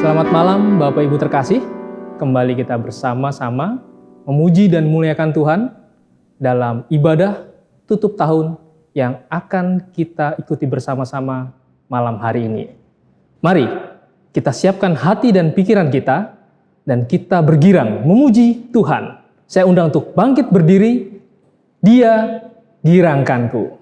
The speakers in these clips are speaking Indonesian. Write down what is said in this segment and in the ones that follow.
Selamat malam Bapak Ibu terkasih. Kembali kita bersama-sama memuji dan memuliakan Tuhan dalam ibadah tutup tahun yang akan kita ikuti bersama-sama malam hari ini. Mari kita siapkan hati dan pikiran kita dan kita bergirang memuji Tuhan. Saya undang untuk bangkit berdiri. Dia girangkanku.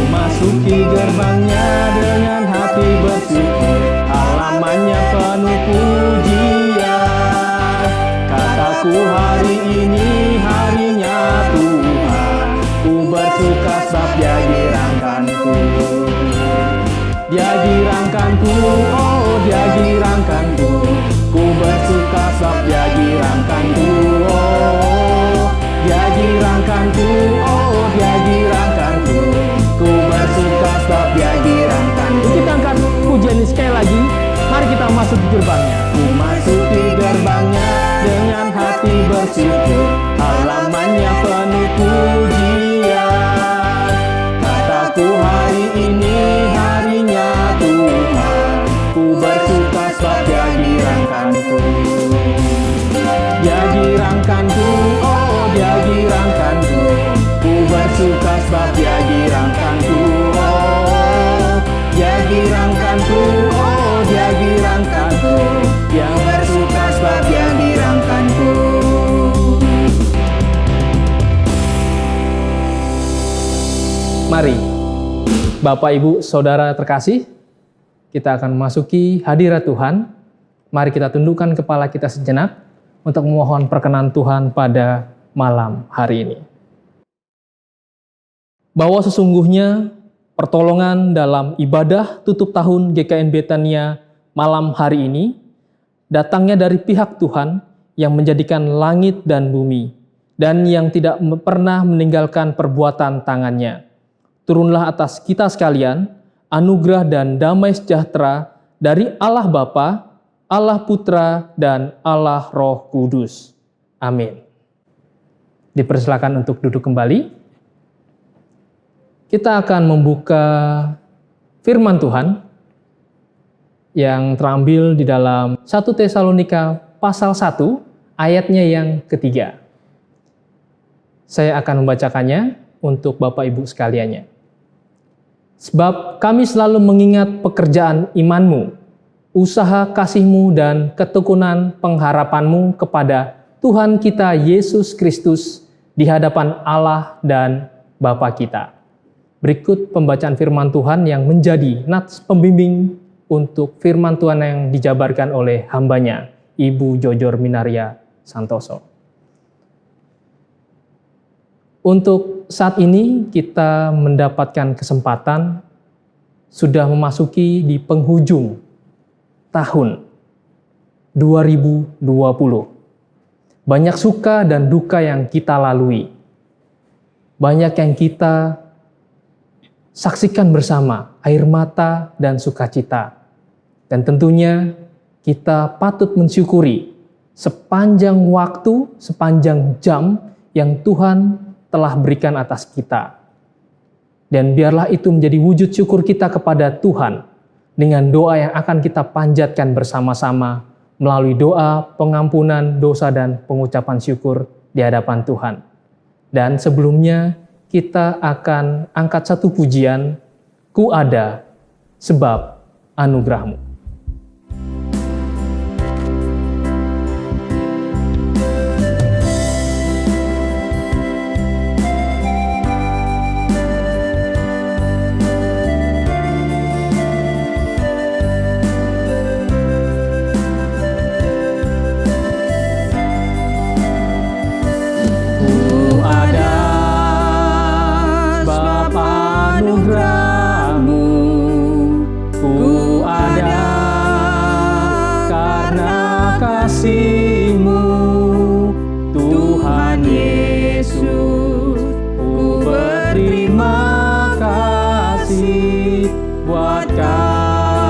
Masuki gerbangnya dengan hati bersyukur, halamannya penuh pujian. Kataku hari ini harinya Tuhan, ku bersuka sebab Dia girangkanku. Dia girangkanku, oh Dia girangkanku, ku bersuka sebab Dia girangkanku. Oh Dia girangkanku, oh Dia girangkanku, ku bersuka sebab Dia girangkanku. Kita angkat pujian ini sekali lagi. Mari kita masuk di gerbangnya. Ku masuki gerbangnya dengan hati bersyukur, halamannya penuh pujian. Kataku hari ini harinya Tuhan, ku bersuka sebab Dia girangkanku. Dia girangkanku, oh Dia girangkanku, ku bersuka sebab Dia girangkanku. Oh Dia girangkanku, oh Dia girangkanku, Dia bersuka sebab Dia girangkanku. Mari Bapak Ibu Saudara terkasih, kita akan memasuki hadirat Tuhan. Mari kita tundukkan kepala kita sejenak untuk memohon perkenan Tuhan pada malam hari ini. Bahwa sesungguhnya pertolongan dalam ibadah tutup tahun GKN Betania malam hari ini datangnya dari pihak Tuhan yang menjadikan langit dan bumi dan yang tidak pernah meninggalkan perbuatan tangannya. Turunlah atas kita sekalian anugerah dan damai sejahtera dari Allah Bapa, Allah Putra, dan Allah Roh Kudus. Amin. Dipersilakan untuk duduk kembali. Kita akan membuka firman Tuhan yang terambil di dalam 1 Tesalonika pasal 1 ayatnya yang ketiga. Saya akan membacakannya untuk Bapak Ibu sekaliannya. Sebab kami selalu mengingat pekerjaan imanmu, usaha kasihmu dan ketekunan pengharapanmu kepada Tuhan kita Yesus Kristus di hadapan Allah dan Bapa kita. Berikut pembacaan firman Tuhan yang menjadi nats pembimbing untuk firman Tuhan yang dijabarkan oleh hambanya, Ibu Jojor Minaria Santoso. Untuk saat ini kita mendapatkan kesempatan sudah memasuki di penghujung tahun 2020. Banyak suka dan duka yang kita lalui. Banyak yang kita saksikan bersama, air mata dan sukacita. Dan tentunya kita patut mensyukuri sepanjang waktu, sepanjang jam yang Tuhan telah berikan atas kita. Dan biarlah itu menjadi wujud syukur kita kepada Tuhan dengan doa yang akan kita panjatkan bersama-sama melalui doa pengampunan dosa dan pengucapan syukur di hadapan Tuhan. Dan sebelumnya kita akan angkat satu pujian, Ku ada sebab anugerahmu. Kasih-Mu Tuhan Yesus, ku berterima kasih buat kasih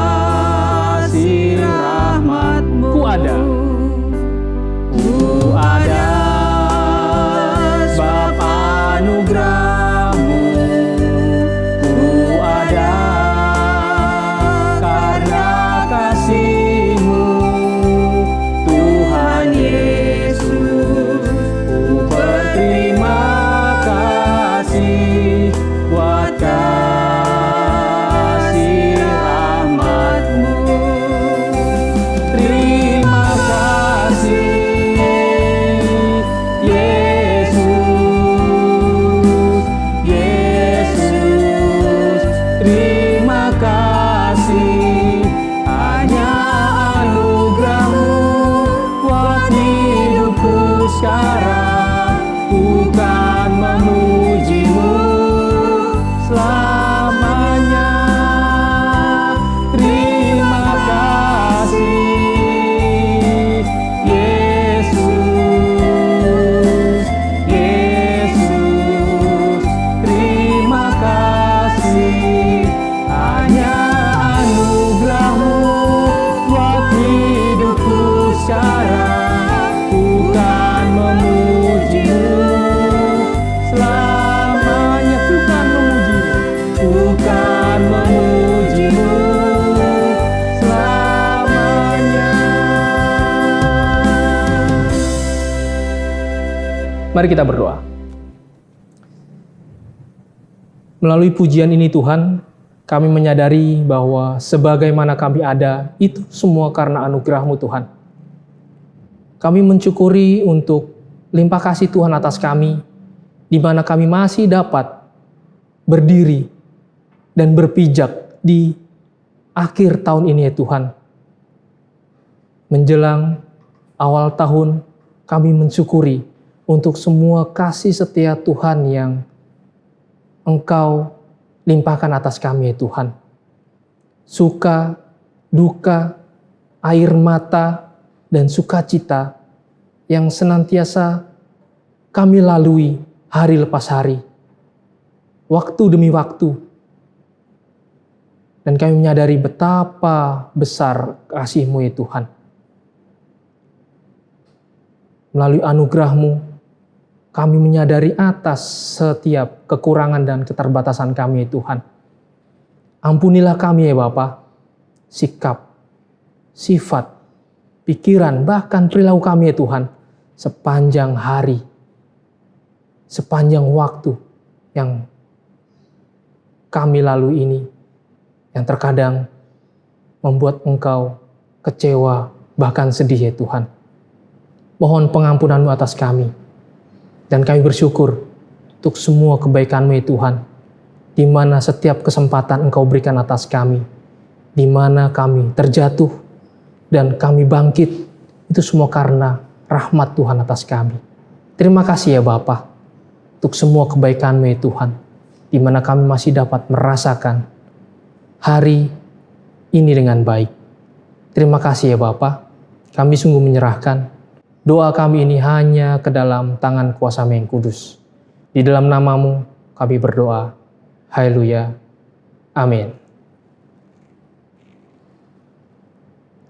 Mari kita berdoa. Melalui pujian ini Tuhan, kami menyadari bahwa sebagaimana kami ada, itu semua karena anugerah-Mu Tuhan. Kami mensyukuri untuk limpah kasih Tuhan atas kami, di mana kami masih dapat berdiri dan berpijak di akhir tahun ini ya Tuhan. Menjelang awal tahun, kami mensyukuri untuk semua kasih setia Tuhan yang Engkau limpahkan atas kami ya Tuhan. Suka, duka, air mata, dan sukacita yang senantiasa kami lalui hari lepas hari, waktu demi waktu. Dan kami menyadari betapa besar kasih-Mu ya Tuhan. Melalui anugerah-Mu, kami menyadari atas setiap kekurangan dan keterbatasan kami ya Tuhan. Ampunilah kami ya Bapa, sikap, sifat, pikiran, bahkan perilaku kami ya Tuhan, sepanjang hari, sepanjang waktu yang kami lalui ini, yang terkadang membuat Engkau kecewa, bahkan sedih ya Tuhan. Mohon pengampunan-Mu atas kami. Dan kami bersyukur untuk semua kebaikan-Mu ya Tuhan, di mana setiap kesempatan Engkau berikan atas kami, di mana kami terjatuh dan kami bangkit, itu semua karena rahmat Tuhan atas kami. Terima kasih ya Bapa, untuk semua kebaikan-Mu ya Tuhan, di mana kami masih dapat merasakan hari ini dengan baik. Terima kasih ya Bapa, kami sungguh menyerahkan doa kami ini hanya ke dalam tangan kuasa-Mu yang kudus. Di dalam nama-Mu kami berdoa. Haleluya. Amin.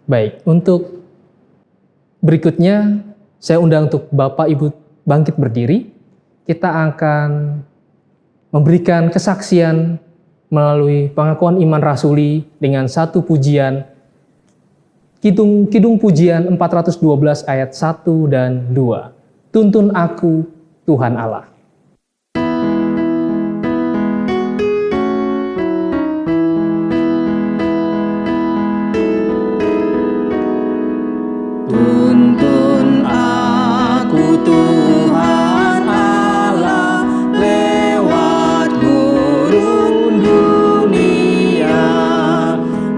Baik, untuk berikutnya saya undang untuk Bapak Ibu bangkit berdiri. Kita akan memberikan kesaksian melalui pengakuan iman rasuli dengan satu pujian, Kidung Pujian 412 ayat 1 dan 2. Tuntun aku, Tuhan Allah. Tuntun aku, Tuhan Allah, lewat gurun dunia.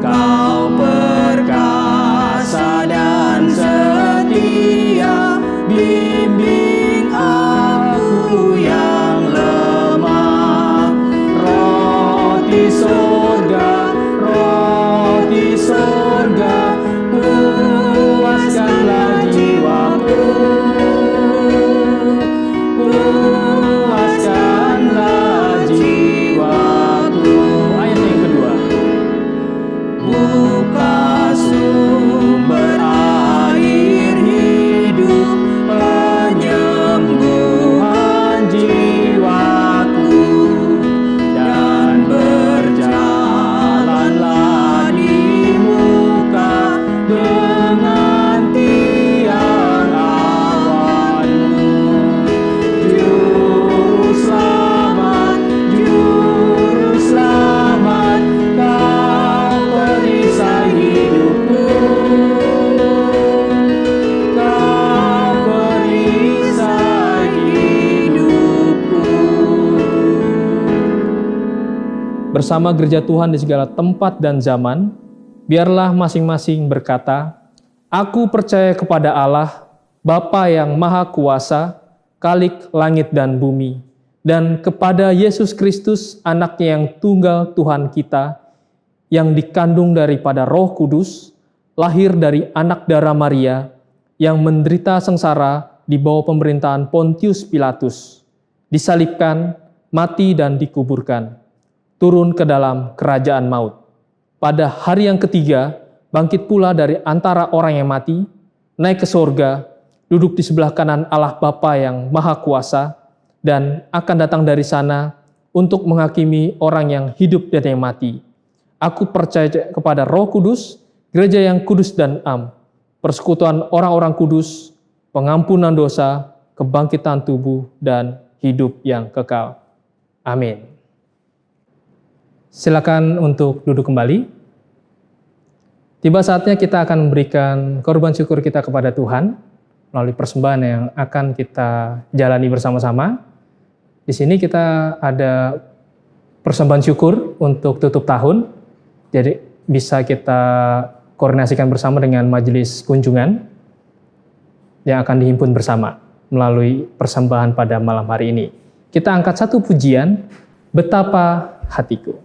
Kau perkasa dan setia, bimbing aku yang lemah. Roti sorga, puaskanlah jiwaku, puaskanlah jiwaku. Ayat yang kedua. Buka sumber air hidup, penyembuhan jiwaku, dan berjalanlah di muka dengan tiang awan-Mu. Juru selamat, Kau perisai hidupku, Kau perisai hidupku. Bersama gereja Tuhan di segala tempat dan zaman, biarlah masing-masing berkata, Aku percaya kepada Allah, Bapa yang Maha Kuasa, Khalik langit dan bumi, dan kepada Yesus Kristus, anaknya yang tunggal Tuhan kita, yang dikandung daripada Roh Kudus, lahir dari anak darah Maria, yang menderita sengsara di bawah pemerintahan Pontius Pilatus, disalibkan, mati dan dikuburkan, turun ke dalam kerajaan maut. Pada hari yang ketiga, bangkit pula dari antara orang yang mati, naik ke sorga, duduk di sebelah kanan Allah Bapa yang Maha Kuasa, dan akan datang dari sana untuk menghakimi orang yang hidup dan yang mati. Aku percaya kepada Roh Kudus, gereja yang kudus dan am, persekutuan orang-orang kudus, pengampunan dosa, kebangkitan tubuh, dan hidup yang kekal. Amin. Silakan untuk duduk kembali. Tiba saatnya kita akan memberikan korban syukur kita kepada Tuhan melalui persembahan yang akan kita jalani bersama-sama. Di sini kita ada persembahan syukur untuk tutup tahun. Jadi bisa kita koordinasikan bersama dengan majelis kunjungan yang akan dihimpun bersama melalui persembahan pada malam hari ini. Kita angkat satu pujian, Betapa Hatiku.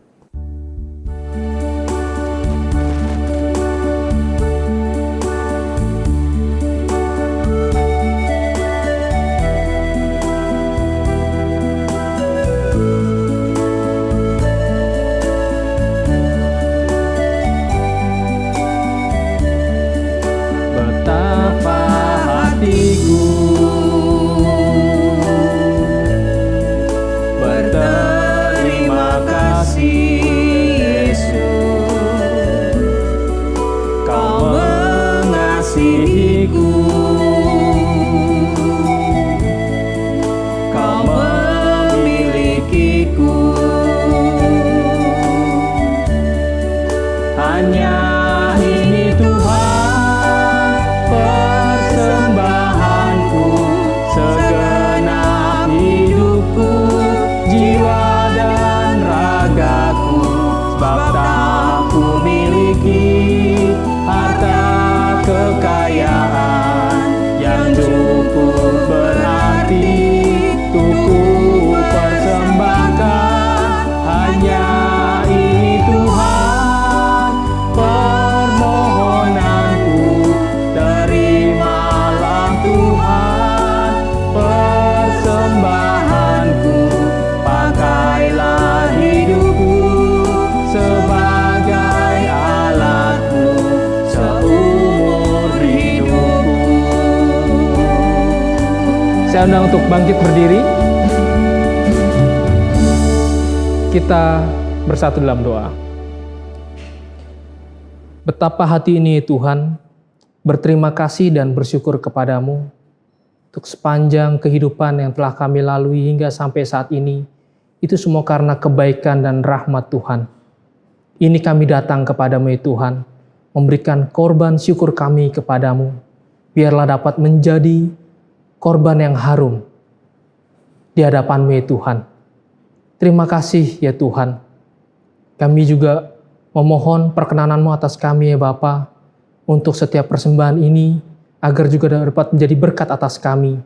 Betapa hatiku berterima kasih, Yesus, Kau mengasihiku, Kau memilikiku. Hanya ini Tuhan persembahanku, segenap hidupku, jiwa dan ragaku, sebab tak ku miliki harta kekayaan yang cukup berarti untuk ku persembahkan. Hanya ini Tuhan permohonanku, terimalah Tuhan persembahanku, pakailah hidupku sebagai alatmu seumur hidupku. Saya undang untuk bangkit berdiri. Kita bersatu dalam doa. Betapa hati ini Tuhan berterima kasih dan bersyukur kepadamu untuk sepanjang kehidupan yang telah kami lalui hingga sampai saat ini. Itu semua karena kebaikan dan rahmat Tuhan. Ini kami datang kepadamu ya Tuhan, memberikan korban syukur kami kepadamu. Biarlah dapat menjadi korban yang harum di hadapan-Mu ya Tuhan. Terima kasih ya Tuhan. Kami juga memohon perkenanan-Mu atas kami ya Bapa, untuk setiap persembahan ini, agar juga dapat menjadi berkat atas kami.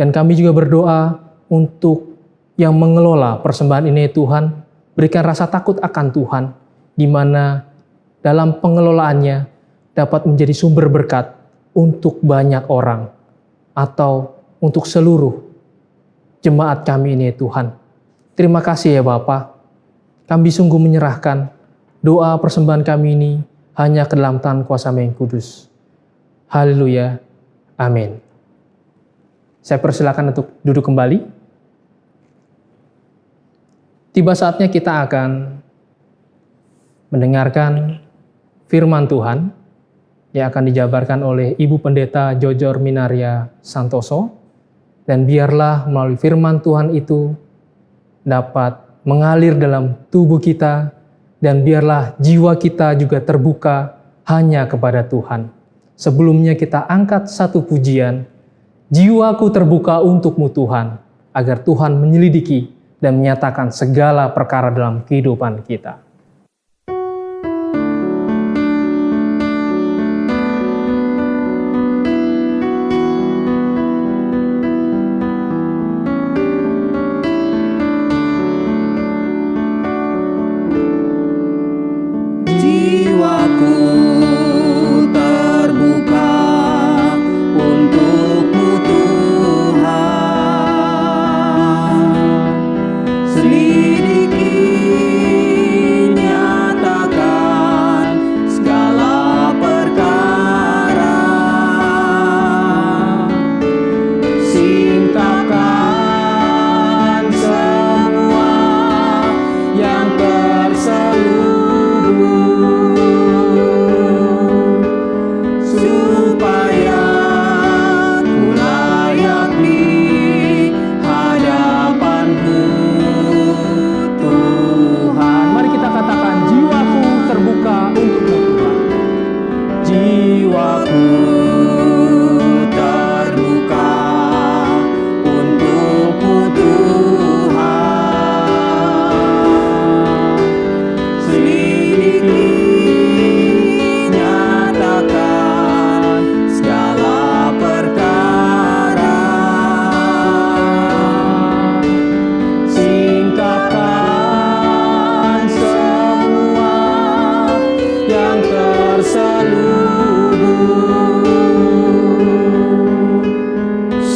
Dan kami juga berdoa untuk yang mengelola persembahan ini ya Tuhan, berikan rasa takut akan Tuhan, di mana dalam pengelolaannya dapat menjadi sumber berkat untuk banyak orang, atau untuk seluruh jemaat kami ini ya Tuhan. Terima kasih ya Bapa. Kami sungguh menyerahkan doa persembahan kami ini hanya ke dalam tangan kuasa-Mu yang kudus. Haleluya. Amin. Saya persilakan untuk duduk kembali. Tiba saatnya kita akan mendengarkan firman Tuhan yang akan dijabarkan oleh Ibu Pendeta Jojor Minaria Santoso. Dan biarlah melalui firman Tuhan itu dapat mengalir dalam tubuh kita, dan biarlah jiwa kita juga terbuka hanya kepada Tuhan. Sebelumnya kita angkat satu pujian, jiwaku terbuka untuk-Mu Tuhan, agar Tuhan menyelidiki dan menyatakan segala perkara dalam kehidupan kita. Jiwaku terbuka untuk-Mu Tuhan, selidiki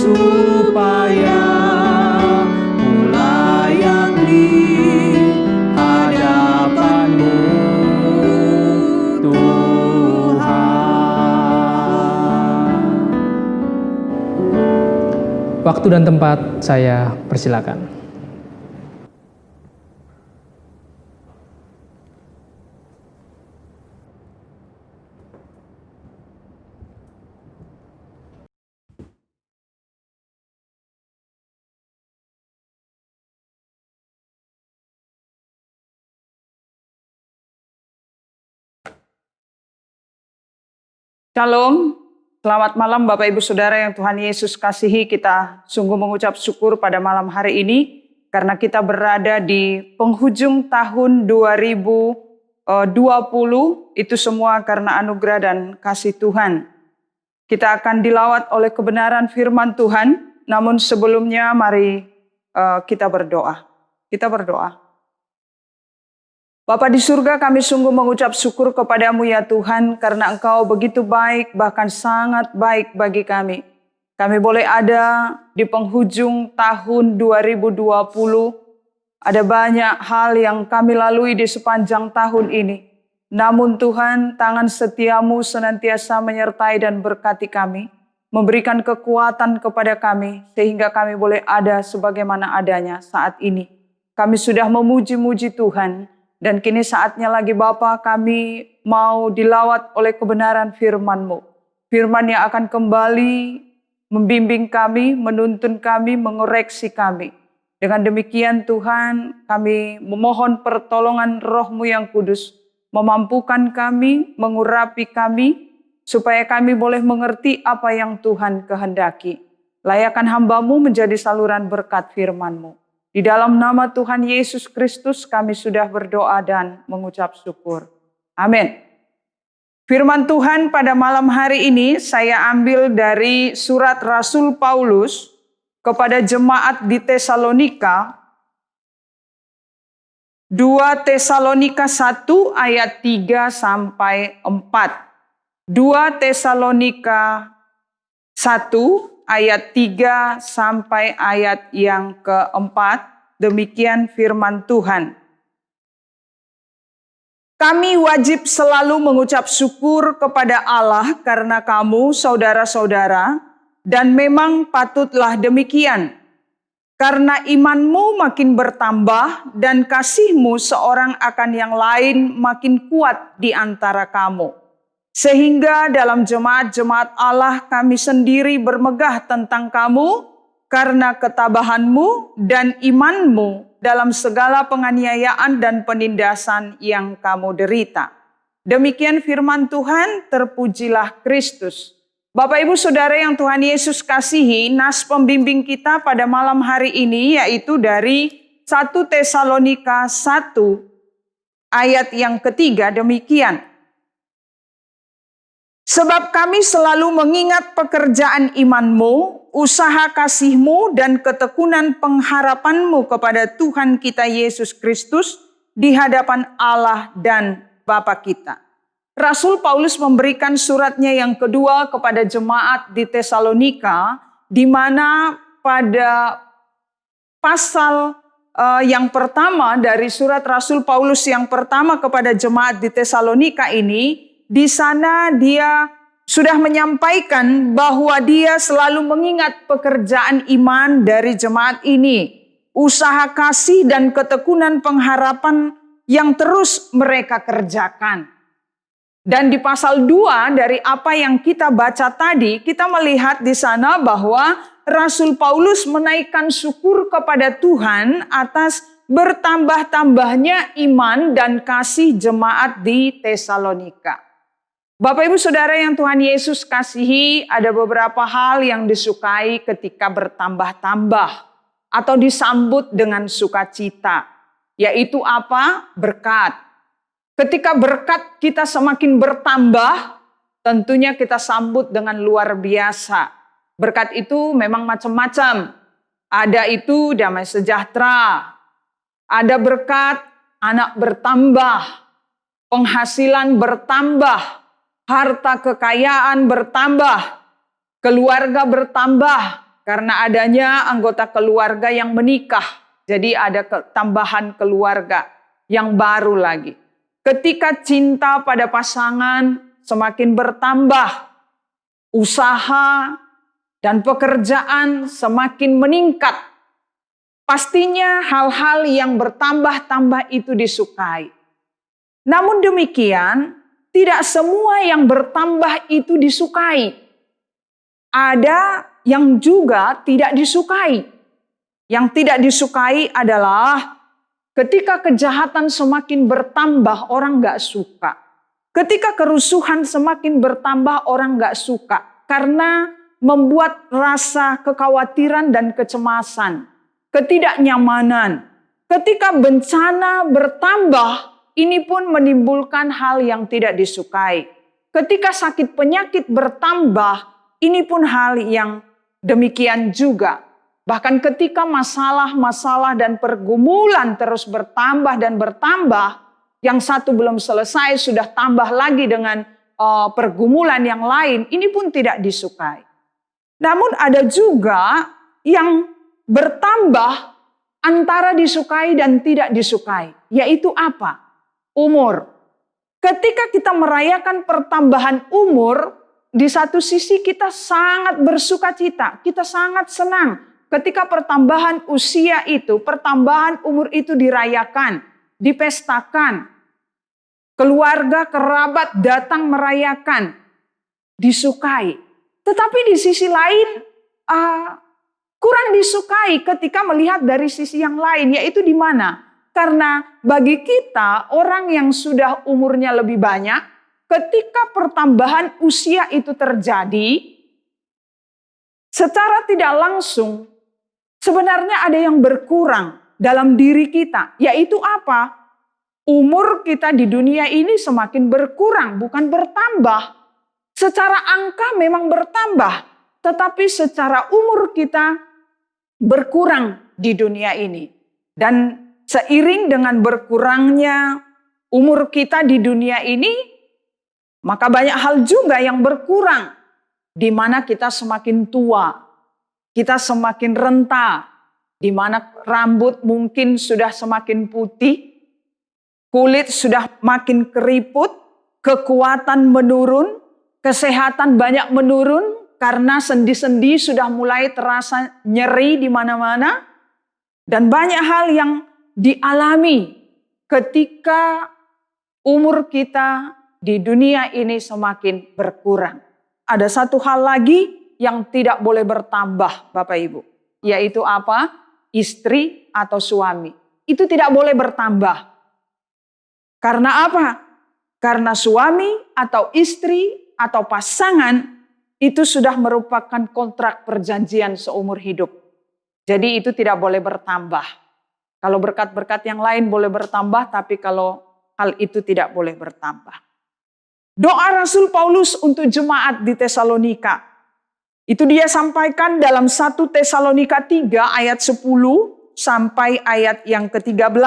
supaya ku layak di hadapan-Mu, Tuhan. Waktu dan tempat saya persilakan. Shalom, selamat malam Bapak Ibu Saudara yang Tuhan Yesus kasihi. Kita sungguh mengucap syukur pada malam hari ini karena kita berada di penghujung tahun 2020, itu semua karena anugerah dan kasih Tuhan. Kita akan dilawat oleh kebenaran firman Tuhan, namun sebelumnya mari kita berdoa. Kita berdoa. Bapa di surga, kami sungguh mengucap syukur kepadamu ya Tuhan, karena Engkau begitu baik, bahkan sangat baik bagi kami. Kami boleh ada di penghujung tahun 2020, ada banyak hal yang kami lalui di sepanjang tahun ini. Namun Tuhan, tangan setiamu senantiasa menyertai dan berkati kami, memberikan kekuatan kepada kami, sehingga kami boleh ada sebagaimana adanya saat ini. Kami sudah memuji-muji Tuhan, dan kini saatnya lagi Bapa, kami mau dilawat oleh kebenaran firman-Mu. Firman yang akan kembali membimbing kami, menuntun kami, mengoreksi kami. Dengan demikian Tuhan, kami memohon pertolongan Roh-Mu yang kudus, memampukan kami, mengurapi kami, supaya kami boleh mengerti apa yang Tuhan kehendaki. Layakkan hamba-Mu menjadi saluran berkat firman-Mu. Di dalam nama Tuhan Yesus Kristus kami sudah berdoa dan mengucap syukur. Amin. Firman Tuhan pada malam hari ini saya ambil dari surat Rasul Paulus kepada jemaat di Tesalonika. 2 Tesalonika 1 ayat 3 sampai 4. 2 Tesalonika 1 ayat 3 sampai ayat yang keempat, demikian firman Tuhan. Kami wajib selalu mengucap syukur kepada Allah karena kamu saudara-saudara, dan memang patutlah demikian. Karena imanmu makin bertambah dan kasihmu seorang akan yang lain makin kuat di antara kamu. Sehingga dalam jemaat-jemaat Allah kami sendiri bermegah tentang kamu karena ketabahanmu dan imanmu dalam segala penganiayaan dan penindasan yang kamu derita. Demikian firman Tuhan, terpujilah Kristus. Bapak Ibu Saudara yang Tuhan Yesus kasihi, nas pembimbing kita pada malam hari ini yaitu dari 1 Tesalonika 1 ayat yang ketiga, demikian. Sebab kami selalu mengingat pekerjaan imanmu, usaha kasihmu, dan ketekunan pengharapanmu kepada Tuhan kita Yesus Kristus di hadapan Allah dan Bapa kita. Rasul Paulus memberikan suratnya yang kedua kepada jemaat di Tesalonika, di mana pada pasal yang pertama dari surat Rasul Paulus yang pertama kepada jemaat di Tesalonika ini, di sana dia sudah menyampaikan bahwa dia selalu mengingat pekerjaan iman dari jemaat ini, usaha kasih dan ketekunan pengharapan yang terus mereka kerjakan. Dan di pasal 2 dari apa yang kita baca tadi, kita melihat di sana bahwa Rasul Paulus menaikkan syukur kepada Tuhan atas bertambah-tambahnya iman dan kasih jemaat di Tesalonika. Bapak Ibu Saudara yang Tuhan Yesus kasihi, ada beberapa hal yang disukai ketika bertambah-tambah atau disambut dengan sukacita, yaitu apa? Berkat. Ketika berkat kita semakin bertambah, tentunya kita sambut dengan luar biasa. Berkat itu memang macam-macam. Ada itu damai sejahtera, ada berkat anak bertambah, penghasilan bertambah, harta kekayaan bertambah, keluarga bertambah, karena adanya anggota keluarga yang menikah. Jadi ada tambahan keluarga yang baru lagi. Ketika cinta pada pasangan semakin bertambah, usaha dan pekerjaan semakin meningkat, pastinya hal-hal yang bertambah-tambah itu disukai. Namun demikian, tidak semua yang bertambah itu disukai. Ada yang juga tidak disukai. Yang tidak disukai adalah ketika kejahatan semakin bertambah, orang gak suka. Ketika kerusuhan semakin bertambah, orang gak suka. Karena membuat rasa kekhawatiran dan kecemasan, ketidaknyamanan. Ketika bencana bertambah, ini pun menimbulkan hal yang tidak disukai. Ketika sakit penyakit bertambah, ini pun hal yang demikian juga. Bahkan ketika masalah-masalah dan pergumulan terus bertambah dan bertambah, yang satu belum selesai sudah tambah lagi dengan pergumulan yang lain, ini pun tidak disukai. Namun ada juga yang bertambah antara disukai dan tidak disukai. Yaitu apa? Umur. Ketika kita merayakan pertambahan umur, di satu sisi kita sangat bersuka cita, kita sangat senang. Ketika pertambahan usia itu, pertambahan umur itu dirayakan, dipestakan. Keluarga, kerabat datang merayakan, disukai. Tetapi di sisi lain, kurang disukai ketika melihat dari sisi yang lain, yaitu di mana? Karena bagi kita, orang yang sudah umurnya lebih banyak, ketika pertambahan usia itu terjadi, secara tidak langsung, sebenarnya ada yang berkurang dalam diri kita. Yaitu apa? Umur kita di dunia ini semakin berkurang, bukan bertambah. Secara angka memang bertambah, tetapi secara umur kita berkurang di dunia ini. Dan seiring dengan berkurangnya umur kita di dunia ini, maka banyak hal juga yang berkurang, di mana kita semakin tua, kita semakin renta, di mana rambut mungkin sudah semakin putih, kulit sudah makin keriput, kekuatan menurun, kesehatan banyak menurun, karena sendi-sendi sudah mulai terasa nyeri di mana-mana, dan banyak hal yang dialami ketika umur kita di dunia ini semakin berkurang. Ada satu hal lagi yang tidak boleh bertambah, Bapak Ibu. Yaitu apa? Istri atau suami. Itu tidak boleh bertambah. Karena apa? Karena suami atau istri atau pasangan itu sudah merupakan kontrak perjanjian seumur hidup. Jadi itu tidak boleh bertambah. Kalau berkat-berkat yang lain boleh bertambah, tapi kalau hal itu tidak boleh bertambah. Doa Rasul Paulus untuk jemaat di Tesalonika. Itu dia sampaikan dalam 1 Tesalonika 3 ayat 10 sampai ayat yang ke-13.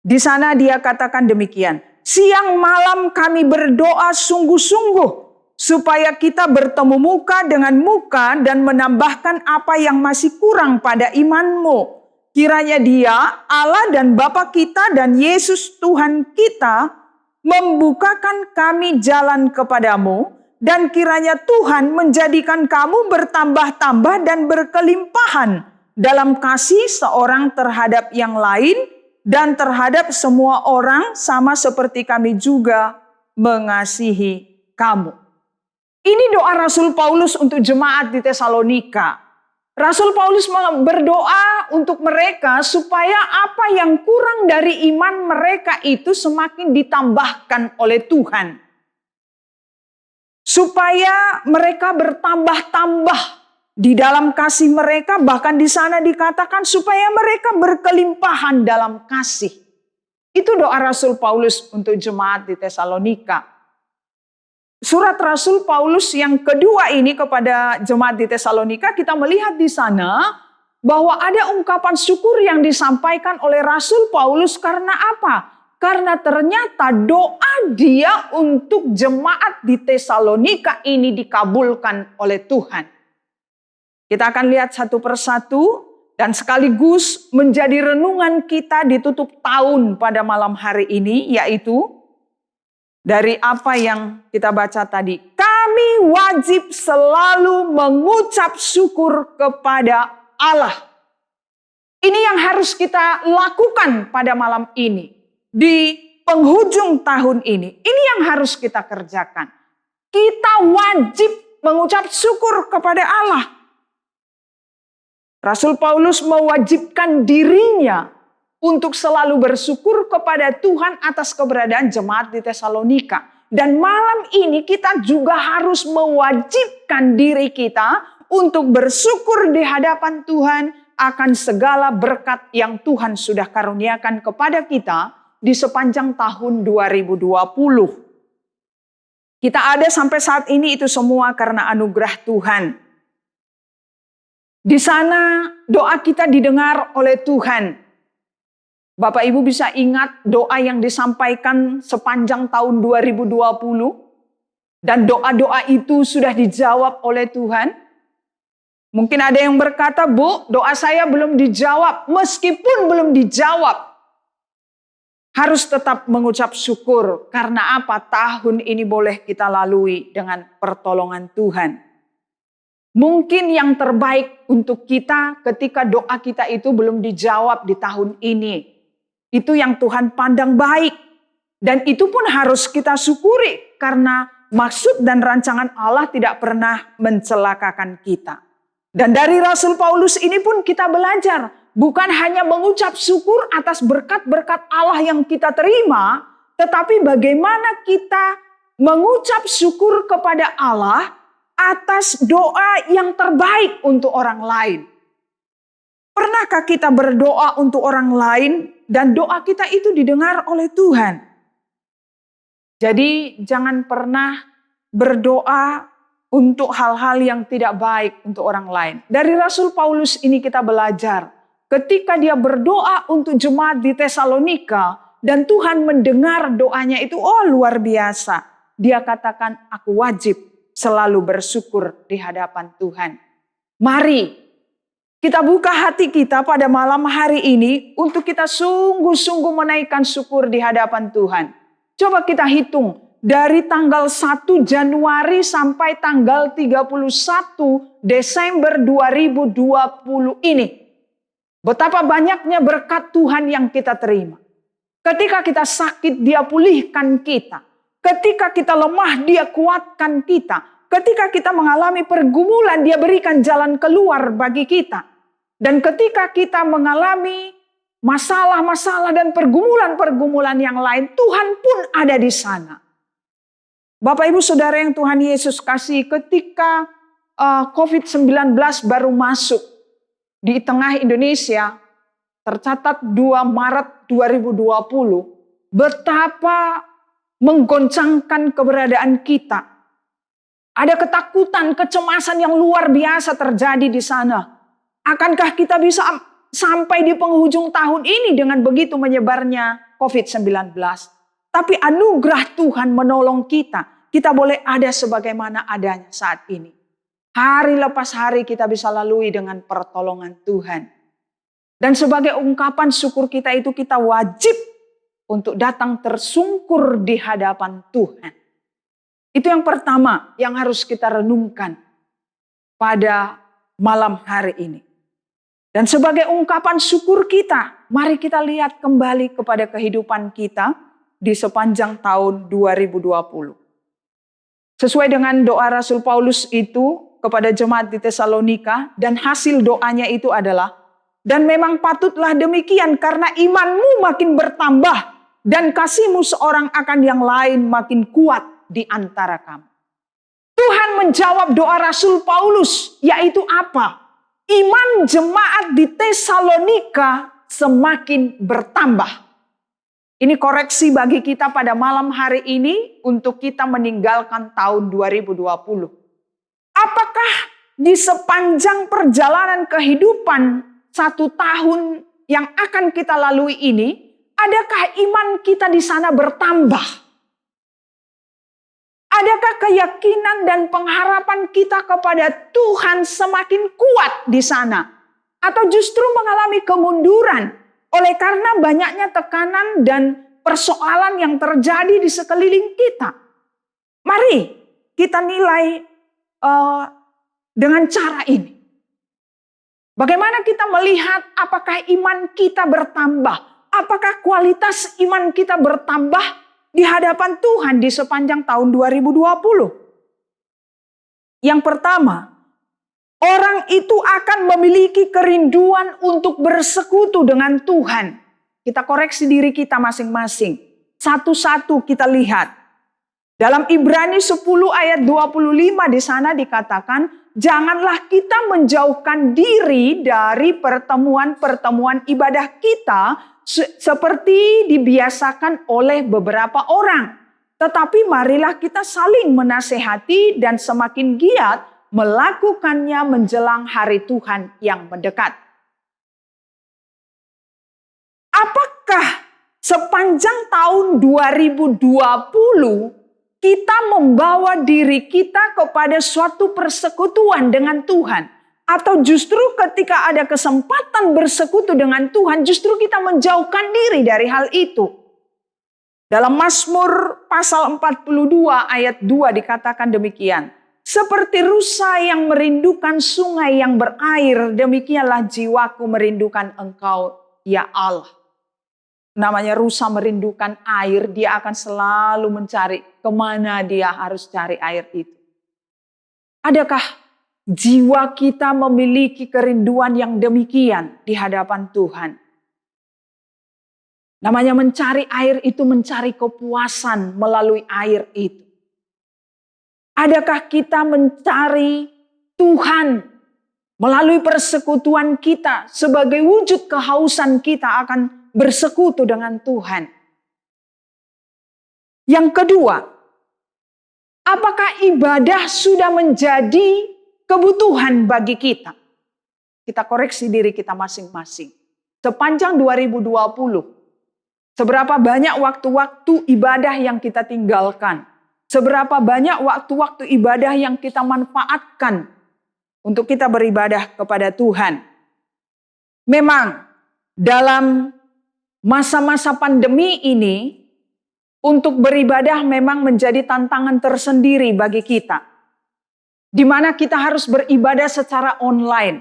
Di sana dia katakan demikian. Siang malam kami berdoa sungguh-sungguh supaya kita bertemu muka dengan muka dan menambahkan apa yang masih kurang pada imanmu. Kiranya Dia, Allah dan Bapa kita dan Yesus Tuhan kita membukakan kami jalan kepadamu, dan kiranya Tuhan menjadikan kamu bertambah-tambah dan berkelimpahan dalam kasih seorang terhadap yang lain dan terhadap semua orang, sama seperti kami juga mengasihi kamu. Ini doa Rasul Paulus untuk jemaat di Tesalonika. Rasul Paulus berdoa untuk mereka supaya apa yang kurang dari iman mereka itu semakin ditambahkan oleh Tuhan. Supaya mereka bertambah-tambah di dalam kasih mereka, bahkan di sana dikatakan supaya mereka berkelimpahan dalam kasih. Itu doa Rasul Paulus untuk jemaat di Tesalonika. Surat Rasul Paulus yang kedua ini kepada jemaat di Tesalonika, kita melihat di sana bahwa ada ungkapan syukur yang disampaikan oleh Rasul Paulus karena apa? Karena ternyata doa dia untuk jemaat di Tesalonika ini dikabulkan oleh Tuhan. Kita akan lihat satu persatu dan sekaligus menjadi renungan kita di tutup tahun pada malam hari ini, yaitu dari apa yang kita baca tadi. Kami wajib selalu mengucap syukur kepada Allah. Ini yang harus kita lakukan pada malam ini. Di penghujung tahun ini. Ini yang harus kita kerjakan. Kita wajib mengucap syukur kepada Allah. Rasul Paulus mewajibkan dirinya untuk selalu bersyukur kepada Tuhan atas keberadaan jemaat di Tesalonika. Dan malam ini kita juga harus mewajibkan diri kita untuk bersyukur di hadapan Tuhan akan segala berkat yang Tuhan sudah karuniakan kepada kita di sepanjang tahun 2020. Kita ada sampai saat ini itu semua karena anugerah Tuhan. Di sana doa kita didengar oleh Tuhan. Bapak Ibu bisa ingat doa yang disampaikan sepanjang tahun 2020. Dan doa-doa itu sudah dijawab oleh Tuhan. Mungkin ada yang berkata, Bu, doa saya belum dijawab. Meskipun belum dijawab, harus tetap mengucap syukur. Karena apa? Tahun ini boleh kita lalui dengan pertolongan Tuhan. Mungkin yang terbaik untuk kita ketika doa kita itu belum dijawab di tahun ini. Itu yang Tuhan pandang baik. Dan itu pun harus kita syukuri. Karena maksud dan rancangan Allah tidak pernah mencelakakan kita. Dan dari Rasul Paulus ini pun kita belajar. Bukan hanya mengucap syukur atas berkat-berkat Allah yang kita terima. Tetapi bagaimana kita mengucap syukur kepada Allah atas doa yang terbaik untuk orang lain. Pernahkah kita berdoa untuk orang lain dan doa kita itu didengar oleh Tuhan? Jadi jangan pernah berdoa untuk hal-hal yang tidak baik untuk orang lain. Dari Rasul Paulus ini kita belajar. Ketika dia berdoa untuk jemaat di Tesalonika dan Tuhan mendengar doanya itu, oh luar biasa. Dia katakan, aku wajib selalu bersyukur di hadapan Tuhan. Mari kita buka hati kita pada malam hari ini untuk kita sungguh-sungguh menaikkan syukur di hadapan Tuhan. Coba kita hitung dari tanggal 1 Januari sampai tanggal 31 Desember 2020 ini. Betapa banyaknya berkat Tuhan yang kita terima. Ketika kita sakit, dia pulihkan kita. Ketika kita lemah, dia kuatkan kita. Ketika kita mengalami pergumulan, dia berikan jalan keluar bagi kita. Dan ketika kita mengalami masalah-masalah dan pergumulan-pergumulan yang lain, Tuhan pun ada di sana. Bapak Ibu Saudara yang Tuhan Yesus kasih, ketika COVID-19 baru masuk di tengah Indonesia, tercatat 2 Maret 2020, betapa menggoncangkan keberadaan kita. Ada ketakutan, kecemasan yang luar biasa terjadi di sana. Akankah kita bisa sampai di penghujung tahun ini dengan begitu menyebarnya COVID-19? Tapi anugerah Tuhan menolong kita. Kita boleh ada sebagaimana adanya saat ini. Hari lepas hari kita bisa lalui dengan pertolongan Tuhan. Dan sebagai ungkapan syukur kita itu, kita wajib untuk datang tersungkur di hadapan Tuhan. Itu yang pertama yang harus kita renungkan pada malam hari ini. Dan sebagai ungkapan syukur kita, mari kita lihat kembali kepada kehidupan kita di sepanjang tahun 2020. Sesuai dengan doa Rasul Paulus itu kepada jemaat di Tesalonika, dan hasil doanya itu adalah, dan memang patutlah demikian karena imanmu makin bertambah dan kasihmu seorang akan yang lain makin kuat di antara kamu. Tuhan menjawab doa Rasul Paulus, yaitu apa? Iman jemaat di Tesalonika semakin bertambah. Ini koreksi bagi kita pada malam hari ini untuk kita meninggalkan tahun 2020. Apakah di sepanjang perjalanan kehidupan 1 tahun yang akan kita lalui ini, adakah iman kita di sana bertambah? Adakah keyakinan dan pengharapan kita kepada Tuhan semakin kuat di sana? Atau justru mengalami kemunduran oleh karena banyaknya tekanan dan persoalan yang terjadi di sekeliling kita? Mari kita nilai dengan cara ini. Bagaimana kita melihat apakah iman kita bertambah? Apakah kualitas iman kita bertambah di hadapan Tuhan di sepanjang tahun 2020? Yang pertama, orang itu akan memiliki kerinduan untuk bersekutu dengan Tuhan. Kita koreksi diri kita masing-masing. Satu-satu kita lihat. Dalam Ibrani 10 ayat 25 di sana dikatakan, janganlah kita menjauhkan diri dari pertemuan-pertemuan ibadah kita seperti dibiasakan oleh beberapa orang. Tetapi marilah kita saling menasehati dan semakin giat melakukannya menjelang hari Tuhan yang mendekat. Apakah sepanjang tahun 2020 kita membawa diri kita kepada suatu persekutuan dengan Tuhan? Atau justru ketika ada kesempatan bersekutu dengan Tuhan, justru kita menjauhkan diri dari hal itu? Dalam Mazmur pasal 42 ayat 2 dikatakan demikian. Seperti rusa yang merindukan sungai yang berair, demikianlah jiwaku merindukan Engkau, ya Allah. Namanya rusa merindukan air, dia akan selalu mencari kemana dia harus cari air itu. Adakah jiwa kita memiliki kerinduan yang demikian di hadapan Tuhan? Namanya mencari air itu mencari kepuasan melalui air itu. Adakah kita mencari Tuhan melalui persekutuan kita sebagai wujud kehausan kita akan bersekutu dengan Tuhan? Yang kedua, apakah ibadah sudah menjadi kebutuhan bagi kita? Kita koreksi diri kita masing-masing. Sepanjang 2020, seberapa banyak waktu-waktu ibadah yang kita tinggalkan? Seberapa banyak waktu-waktu ibadah yang kita manfaatkan untuk kita beribadah kepada Tuhan? Memang dalam masa-masa pandemi ini, untuk beribadah memang menjadi tantangan tersendiri bagi kita. Di mana kita harus beribadah secara online.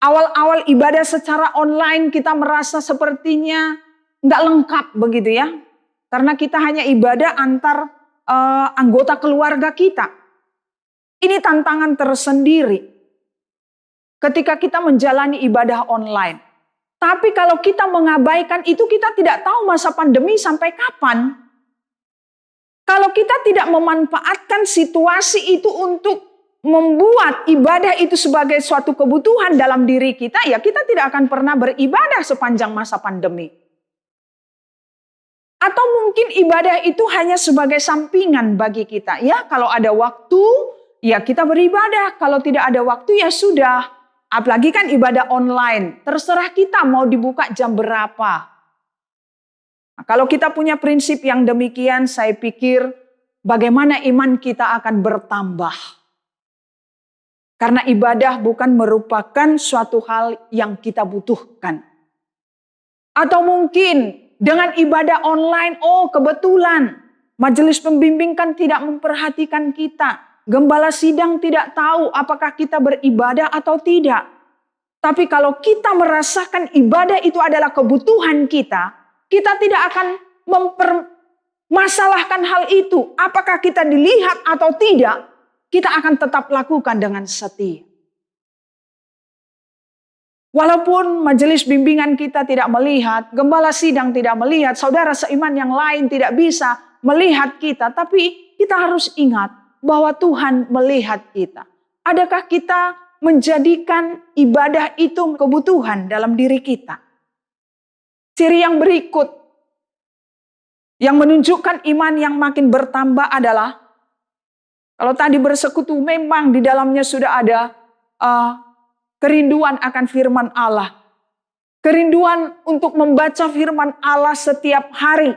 Awal-awal ibadah secara online kita merasa sepertinya nggak lengkap begitu ya. Karena kita hanya ibadah antar anggota keluarga kita. Ini tantangan tersendiri ketika kita menjalani ibadah online. Tapi kalau kita mengabaikan itu, kita tidak tahu masa pandemi sampai kapan. Kalau kita tidak memanfaatkan situasi itu untuk membuat ibadah itu sebagai suatu kebutuhan dalam diri kita, ya kita tidak akan pernah beribadah sepanjang masa pandemi. Atau mungkin ibadah itu hanya sebagai sampingan bagi kita. Ya, kalau ada waktu, ya kita beribadah. Kalau tidak ada waktu, ya sudah. Apalagi kan ibadah online. Terserah kita mau dibuka jam berapa. Nah, kalau kita punya prinsip yang demikian, saya pikir bagaimana iman kita akan bertambah. Karena ibadah bukan merupakan suatu hal yang kita butuhkan. Atau mungkin dengan ibadah online, oh kebetulan majelis pembimbing kan tidak memperhatikan kita. Gembala sidang tidak tahu apakah kita beribadah atau tidak. Tapi kalau kita merasakan ibadah itu adalah kebutuhan kita, kita tidak akan mempermasalahkan hal itu. Apakah kita dilihat atau tidak, kita akan tetap lakukan dengan setia. Walaupun majelis bimbingan kita tidak melihat, gembala sidang tidak melihat, saudara seiman yang lain tidak bisa melihat kita, tapi kita harus ingat bahwa Tuhan melihat kita. Adakah kita menjadikan ibadah itu kebutuhan dalam diri kita? Ciri yang berikut yang menunjukkan iman yang makin bertambah adalah, kalau tadi bersekutu memang di dalamnya sudah ada kerinduan akan firman Allah. Kerinduan untuk membaca firman Allah setiap hari.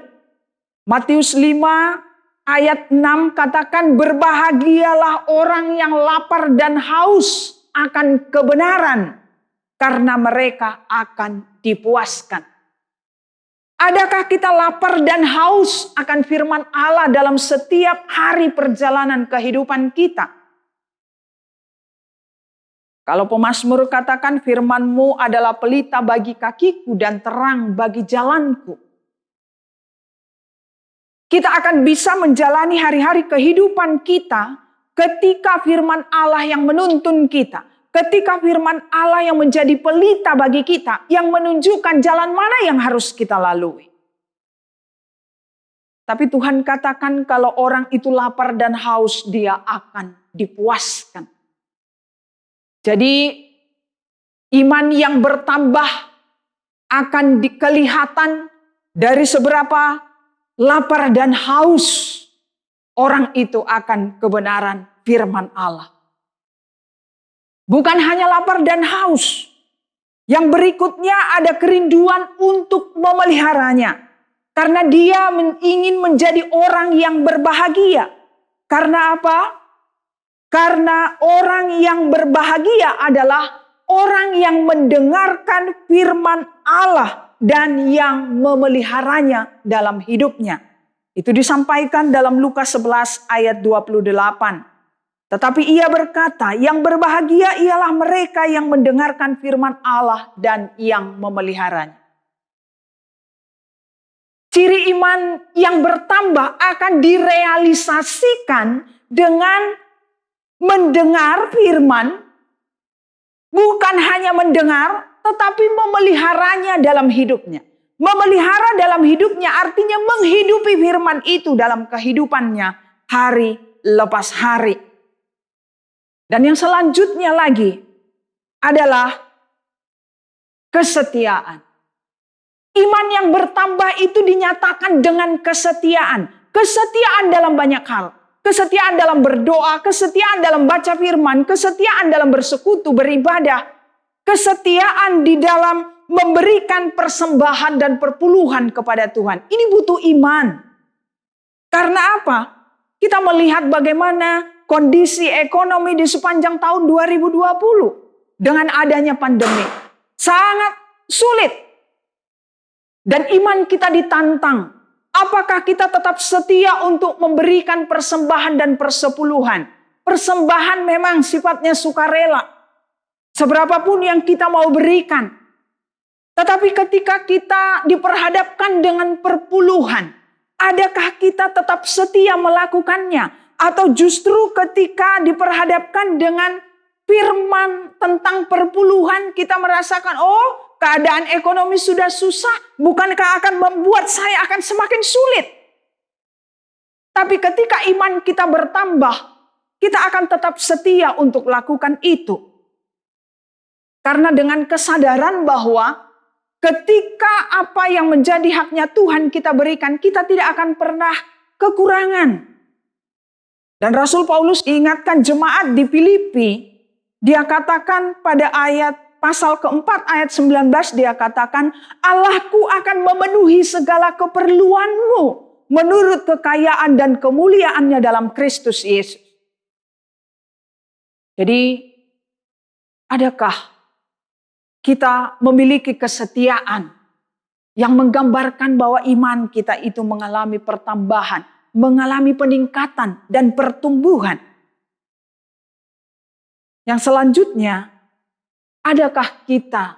Matius 5 ayat 6 katakan, berbahagialah orang yang lapar dan haus akan kebenaran, karena mereka akan dipuaskan. Adakah kita lapar dan haus akan firman Allah dalam setiap hari perjalanan kehidupan kita? Kalau pemazmur katakan, firman-Mu adalah pelita bagi kakiku dan terang bagi jalanku. Kita akan bisa menjalani hari-hari kehidupan kita ketika firman Allah yang menuntun kita. Ketika firman Allah yang menjadi pelita bagi kita, yang menunjukkan jalan mana yang harus kita lalui. Tapi Tuhan katakan kalau orang itu lapar dan haus, dia akan dipuaskan. Jadi iman yang bertambah akan kelihatan dari seberapa lapar dan haus orang itu akan kebenaran firman Allah. Bukan hanya lapar dan haus. Yang berikutnya ada kerinduan untuk memeliharanya. Karena dia ingin menjadi orang yang berbahagia. Karena apa? Karena orang yang berbahagia adalah orang yang mendengarkan firman Allah dan yang memeliharanya dalam hidupnya. Itu disampaikan dalam Lukas 11 ayat 28. Tetapi ia berkata, yang berbahagia ialah mereka yang mendengarkan firman Allah dan yang memeliharanya. Ciri iman yang bertambah akan direalisasikan dengan mendengar firman, bukan hanya mendengar, tetapi memeliharanya dalam hidupnya. Memelihara dalam hidupnya artinya menghidupi firman itu dalam kehidupannya hari lepas hari. Dan yang selanjutnya lagi adalah kesetiaan. Iman yang bertambah itu dinyatakan dengan kesetiaan. Kesetiaan dalam banyak hal. Kesetiaan dalam berdoa, kesetiaan dalam baca firman, kesetiaan dalam bersekutu, beribadah. Kesetiaan di dalam memberikan persembahan dan perpuluhan kepada Tuhan. Ini butuh iman. Karena apa? Kita melihat bagaimana kondisi ekonomi di sepanjang tahun 2020 dengan adanya pandemi sangat sulit. Dan iman kita ditantang. Apakah kita tetap setia untuk memberikan persembahan dan persepuluhan? Persembahan memang sifatnya sukarela. Seberapapun yang kita mau berikan. Tetapi ketika kita diperhadapkan dengan perpuluhan, adakah kita tetap setia melakukannya? Atau justru ketika diperhadapkan dengan firman tentang perpuluhan, kita merasakan, oh keadaan ekonomi sudah susah, bukankah akan membuat saya akan semakin sulit? Tapi ketika iman kita bertambah, kita akan tetap setia untuk lakukan itu. Karena dengan kesadaran bahwa ketika apa yang menjadi haknya Tuhan kita berikan, kita tidak akan pernah kekurangan. Dan Rasul Paulus ingatkan jemaat di Filipi, dia katakan pada ayat pasal keempat ayat 19, dia katakan, Allahku akan memenuhi segala keperluanmu menurut kekayaan dan kemuliaannya dalam Kristus Yesus. Jadi, adakah kita memiliki kesetiaan yang menggambarkan bahwa iman kita itu mengalami pertambahan, mengalami peningkatan dan pertumbuhan? Yang selanjutnya, adakah kita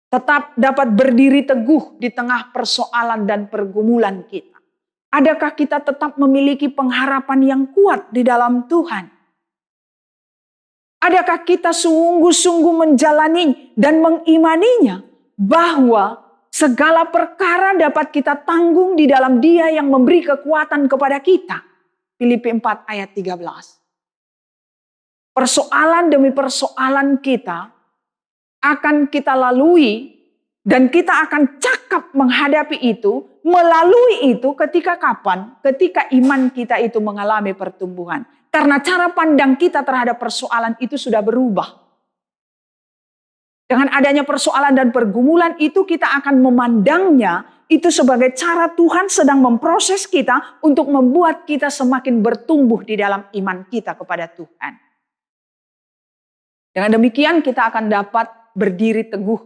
tetap dapat berdiri teguh di tengah persoalan dan pergumulan kita? Adakah kita tetap memiliki pengharapan yang kuat di dalam Tuhan? Adakah kita sungguh-sungguh menjalani dan mengimaninya bahwa segala perkara dapat kita tanggung di dalam Dia yang memberi kekuatan kepada kita? Filipi 4 ayat 13. Persoalan demi persoalan kita akan kita lalui dan kita akan cakap menghadapi itu, melalui itu ketika kapan? Ketika iman kita itu mengalami pertumbuhan. Karena cara pandang kita terhadap persoalan itu sudah berubah. Dengan adanya persoalan dan pergumulan itu kita akan memandangnya itu sebagai cara Tuhan sedang memproses kita untuk membuat kita semakin bertumbuh di dalam iman kita kepada Tuhan. Dengan demikian kita akan dapat berdiri teguh,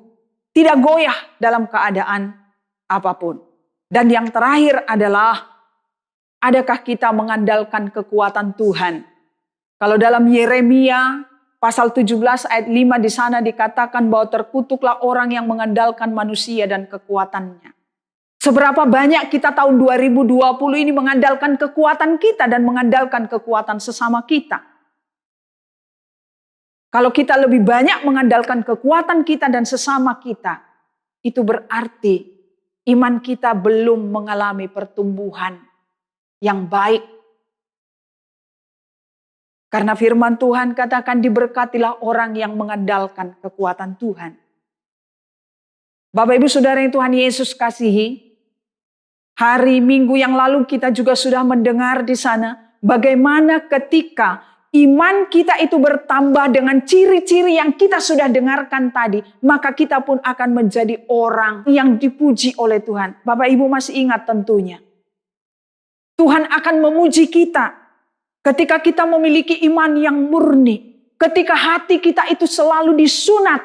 tidak goyah dalam keadaan apapun. Dan yang terakhir adalah, adakah kita mengandalkan kekuatan Tuhan? Kalau dalam Yeremia pasal 17 ayat 5 di sana dikatakan bahwa terkutuklah orang yang mengandalkan manusia dan kekuatannya. Seberapa banyak kita tahun 2020 ini mengandalkan kekuatan kita dan mengandalkan kekuatan sesama kita. Kalau kita lebih banyak mengandalkan kekuatan kita dan sesama kita, itu berarti iman kita belum mengalami pertumbuhan yang baik. Karena firman Tuhan katakan diberkatilah orang yang mengandalkan kekuatan Tuhan. Bapak Ibu Saudara yang Tuhan Yesus kasihi, hari Minggu yang lalu kita juga sudah mendengar di sana bagaimana ketika iman kita itu bertambah dengan ciri-ciri yang kita sudah dengarkan tadi, maka kita pun akan menjadi orang yang dipuji oleh Tuhan. Bapak Ibu masih ingat tentunya. Tuhan akan memuji kita ketika kita memiliki iman yang murni, ketika hati kita itu selalu disunat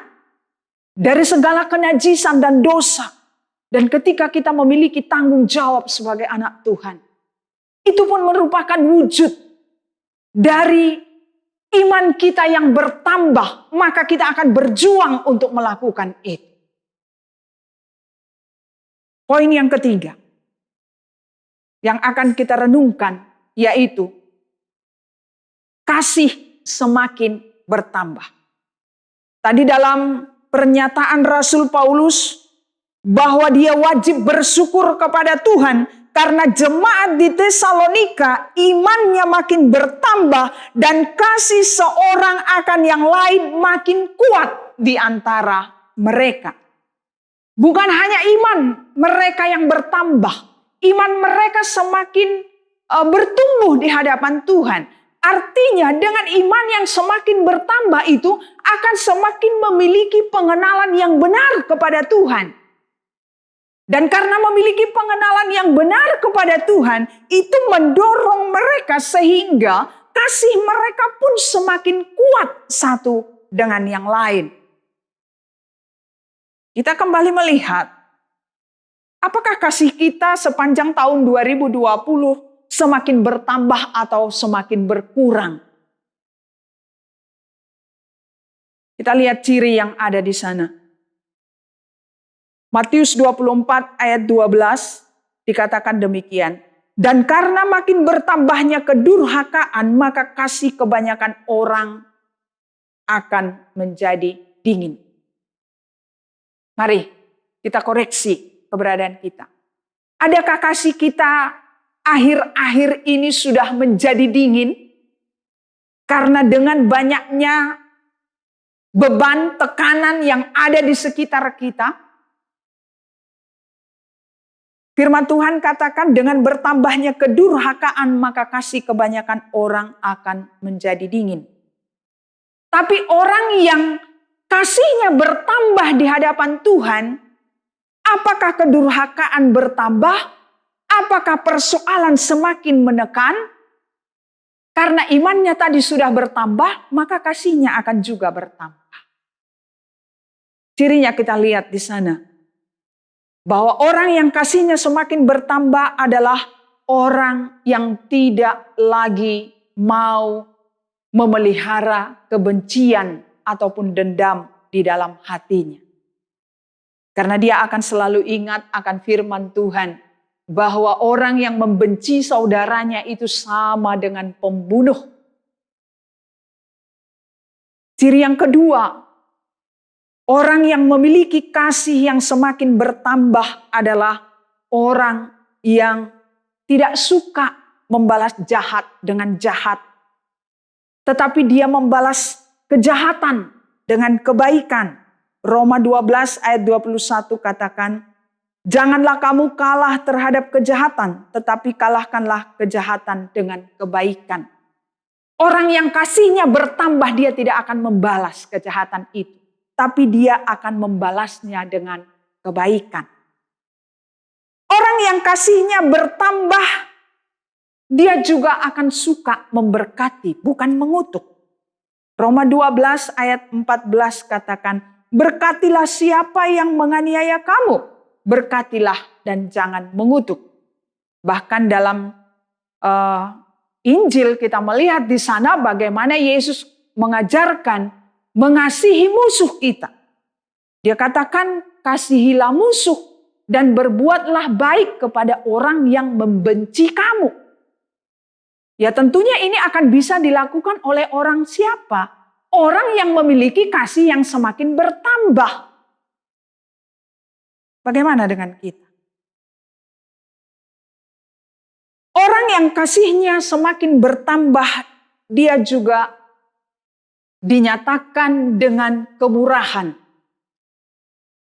dari segala kenajisan dan dosa. Dan ketika kita memiliki tanggung jawab sebagai anak Tuhan, itu pun merupakan wujud dari iman kita yang bertambah, maka kita akan berjuang untuk melakukan itu. Poin yang ketiga yang akan kita renungkan yaitu kasih semakin bertambah. Tadi dalam pernyataan Rasul Paulus bahwa dia wajib bersyukur kepada Tuhan karena jemaat di Tesalonika imannya makin bertambah dan kasih seorang akan yang lain makin kuat di antara mereka. Bukan hanya iman mereka yang bertambah, iman mereka semakin bertumbuh di hadapan Tuhan. Artinya dengan iman yang semakin bertambah itu akan semakin memiliki pengenalan yang benar kepada Tuhan. Dan karena memiliki pengenalan yang benar kepada Tuhan, itu mendorong mereka sehingga kasih mereka pun semakin kuat satu dengan yang lain. Kita kembali melihat, apakah kasih kita sepanjang tahun 2020 semakin bertambah atau semakin berkurang? Kita lihat ciri yang ada di sana. Matius 24 ayat 12 dikatakan demikian. Dan karena makin bertambahnya kedurhakaan, maka kasih kebanyakan orang akan menjadi dingin. Mari kita koreksi keberadaan kita. Adakah kasih kita akhir-akhir ini sudah menjadi dingin? Karena dengan banyaknya beban, tekanan yang ada di sekitar kita. Firman Tuhan katakan dengan bertambahnya kedurhakaan maka kasih kebanyakan orang akan menjadi dingin. Tapi orang yang kasihnya bertambah di hadapan Tuhan, apakah kedurhakaan bertambah? Apakah persoalan semakin menekan? Karena imannya tadi sudah bertambah, maka kasihnya akan juga bertambah. Cirinya kita lihat di sana. Bahwa orang yang kasihnya semakin bertambah adalah orang yang tidak lagi mau memelihara kebencian ataupun dendam di dalam hatinya. Karena dia akan selalu ingat akan firman Tuhan bahwa orang yang membenci saudaranya itu sama dengan pembunuh. Ciri yang kedua, orang yang memiliki kasih yang semakin bertambah adalah orang yang tidak suka membalas jahat dengan jahat. Tetapi dia membalas kejahatan dengan kebaikan. Roma 12 ayat 21 katakan, janganlah kamu kalah terhadap kejahatan, tetapi kalahkanlah kejahatan dengan kebaikan. Orang yang kasihnya bertambah, dia tidak akan membalas kejahatan itu. Tapi dia akan membalasnya dengan kebaikan. Orang yang kasihnya bertambah, dia juga akan suka memberkati, bukan mengutuk. Roma 12 ayat 14 katakan, berkatilah siapa yang menganiaya kamu, berkatilah dan jangan mengutuk. Bahkan dalam Injil kita melihat di sana bagaimana Yesus mengajarkan mengasihi musuh kita. Dia katakan, kasihilah musuh dan berbuatlah baik kepada orang yang membenci kamu. Ya tentunya ini akan bisa dilakukan oleh orang siapa? Orang yang memiliki kasih yang semakin bertambah. Bagaimana dengan kita? Orang yang kasihnya semakin bertambah, dia juga dinyatakan dengan kemurahan.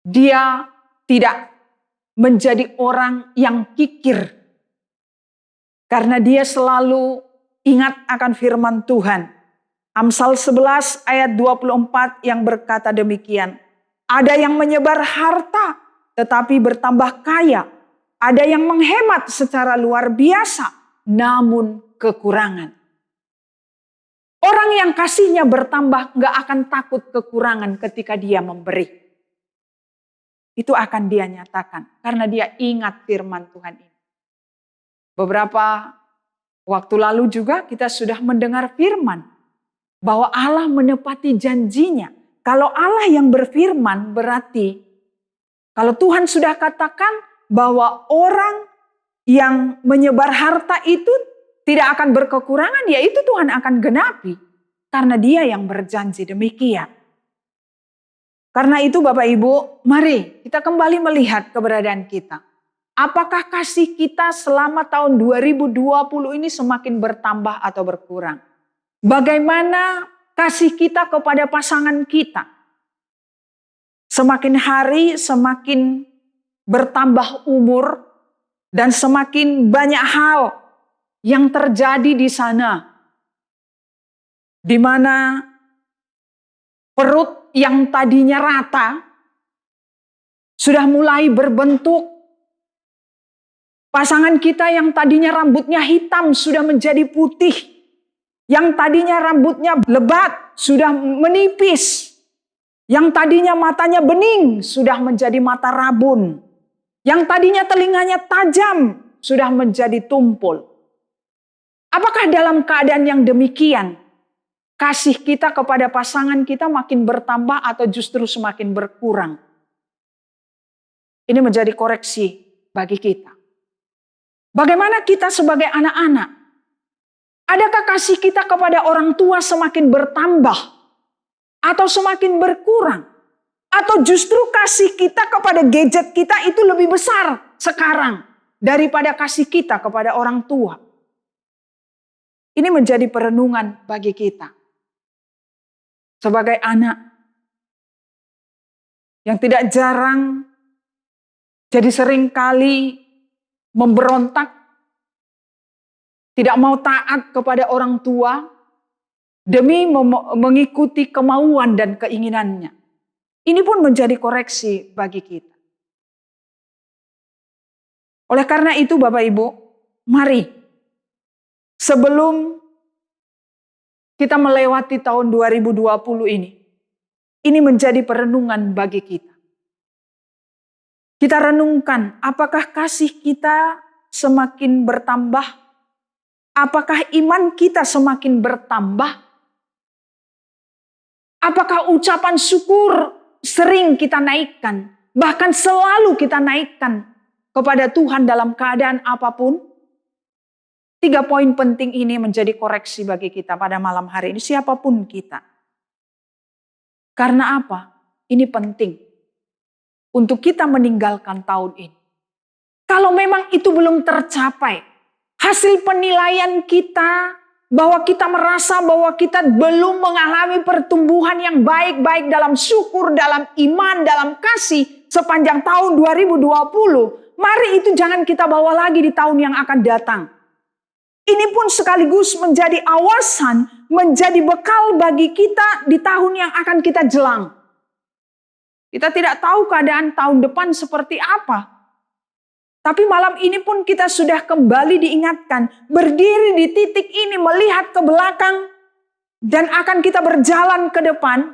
Dia tidak menjadi orang yang kikir. Karena dia selalu ingat akan firman Tuhan. Amsal 11 ayat 24 yang berkata demikian. Ada yang menyebar harta tetapi bertambah kaya. Ada yang menghemat secara luar biasa namun kekurangan. Orang yang kasihnya bertambah gak akan takut kekurangan ketika dia memberi. Itu akan dia nyatakan karena dia ingat firman Tuhan ini. Beberapa waktu lalu juga kita sudah mendengar firman bahwa Allah menepati janjinya. Kalau Allah yang berfirman berarti kalau Tuhan sudah katakan bahwa orang yang menyebar harta itu tidak akan berkekurangan, ya itu Tuhan akan genapi. Karena dia yang berjanji demikian. Karena itu Bapak Ibu, mari kita kembali melihat keberadaan kita. Apakah kasih kita selama tahun 2020 ini semakin bertambah atau berkurang? Bagaimana kasih kita kepada pasangan kita? Semakin hari semakin bertambah umur dan semakin banyak hal yang terjadi di sana. Di mana perut yang tadinya rata sudah mulai berbentuk. Pasangan kita yang tadinya rambutnya hitam sudah menjadi putih. Yang tadinya rambutnya lebat sudah menipis. Yang tadinya matanya bening sudah menjadi mata rabun. Yang tadinya telinganya tajam sudah menjadi tumpul. Apakah dalam keadaan yang demikian kasih kita kepada pasangan kita makin bertambah atau justru semakin berkurang? Ini menjadi koreksi bagi kita. Bagaimana kita sebagai anak-anak? Adakah kasih kita kepada orang tua semakin bertambah? Atau semakin berkurang? Atau justru kasih kita kepada gadget kita itu lebih besar sekarang daripada kasih kita kepada orang tua? Ini menjadi perenungan bagi kita. Sebagai anak yang tidak jarang jadi seringkali memberontak, tidak mau taat kepada orang tua demi mengikuti kemauan dan keinginannya. Ini pun menjadi koreksi bagi kita. Oleh karena itu Bapak Ibu, mari sebelum kita melewati tahun 2020 ini menjadi perenungan bagi kita. Kita renungkan apakah kasih kita semakin bertambah? Apakah iman kita semakin bertambah? Apakah ucapan syukur sering kita naikkan? Bahkan selalu kita naikkan kepada Tuhan dalam keadaan apapun? 3 poin penting ini menjadi koreksi bagi kita pada malam hari ini. Siapapun kita. Karena apa? Ini penting. Untuk kita meninggalkan tahun ini. Kalau memang itu belum tercapai. Hasil penilaian kita bahwa kita merasa bahwa kita belum mengalami pertumbuhan yang baik-baik dalam syukur, dalam iman, dalam kasih sepanjang tahun 2020. Mari itu jangan kita bawa lagi di tahun yang akan datang. Ini pun sekaligus menjadi awasan, menjadi bekal bagi kita di tahun yang akan kita jelang. Kita tidak tahu keadaan tahun depan seperti apa. Tapi malam ini pun kita sudah kembali diingatkan, berdiri di titik ini, melihat ke belakang, dan akan kita berjalan ke depan.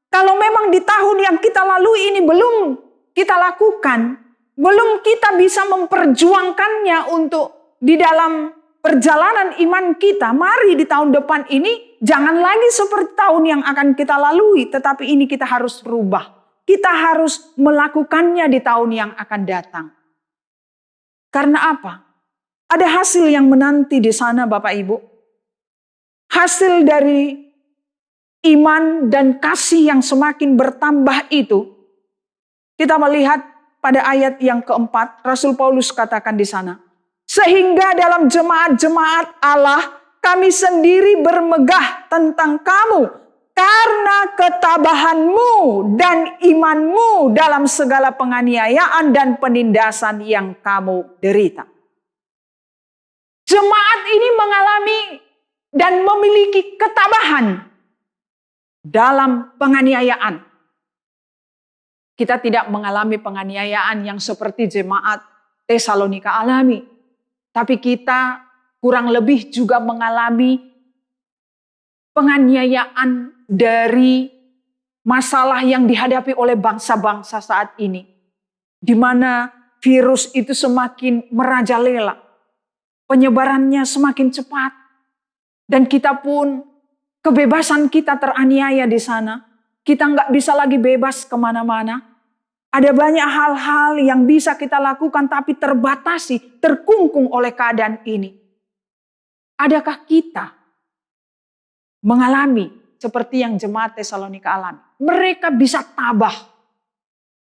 Kalau memang di tahun yang kita lalui ini belum kita lakukan, belum kita bisa memperjuangkannya untuk di dalam perjalanan iman kita, mari di tahun depan ini jangan lagi seperti tahun yang akan kita lalui, tetapi ini kita harus rubah. Kita harus melakukannya di tahun yang akan datang. Karena apa? Ada hasil yang menanti di sana Bapak Ibu. Hasil dari iman dan kasih yang semakin bertambah itu, kita melihat pada ayat yang keempat, Rasul Paulus katakan di sana, sehingga dalam jemaat-jemaat Allah, kami sendiri bermegah tentang kamu, karena ketabahanmu dan imanmu dalam segala penganiayaan dan penindasan yang kamu derita. Jemaat ini mengalami dan memiliki ketabahan dalam penganiayaan. Kita tidak mengalami penganiayaan yang seperti jemaat Tesalonika alami. Tapi kita kurang lebih juga mengalami penganiayaan dari masalah yang dihadapi oleh bangsa-bangsa saat ini. Di mana virus itu semakin merajalela. Penyebarannya semakin cepat. Dan kita pun, kebebasan kita teraniaya di sana. Kita nggak bisa lagi bebas kemana-mana. Ada banyak hal-hal yang bisa kita lakukan tapi terbatasi, terkungkung oleh keadaan ini. Adakah kita mengalami seperti yang jemaat Tesalonika alami? Mereka bisa tabah.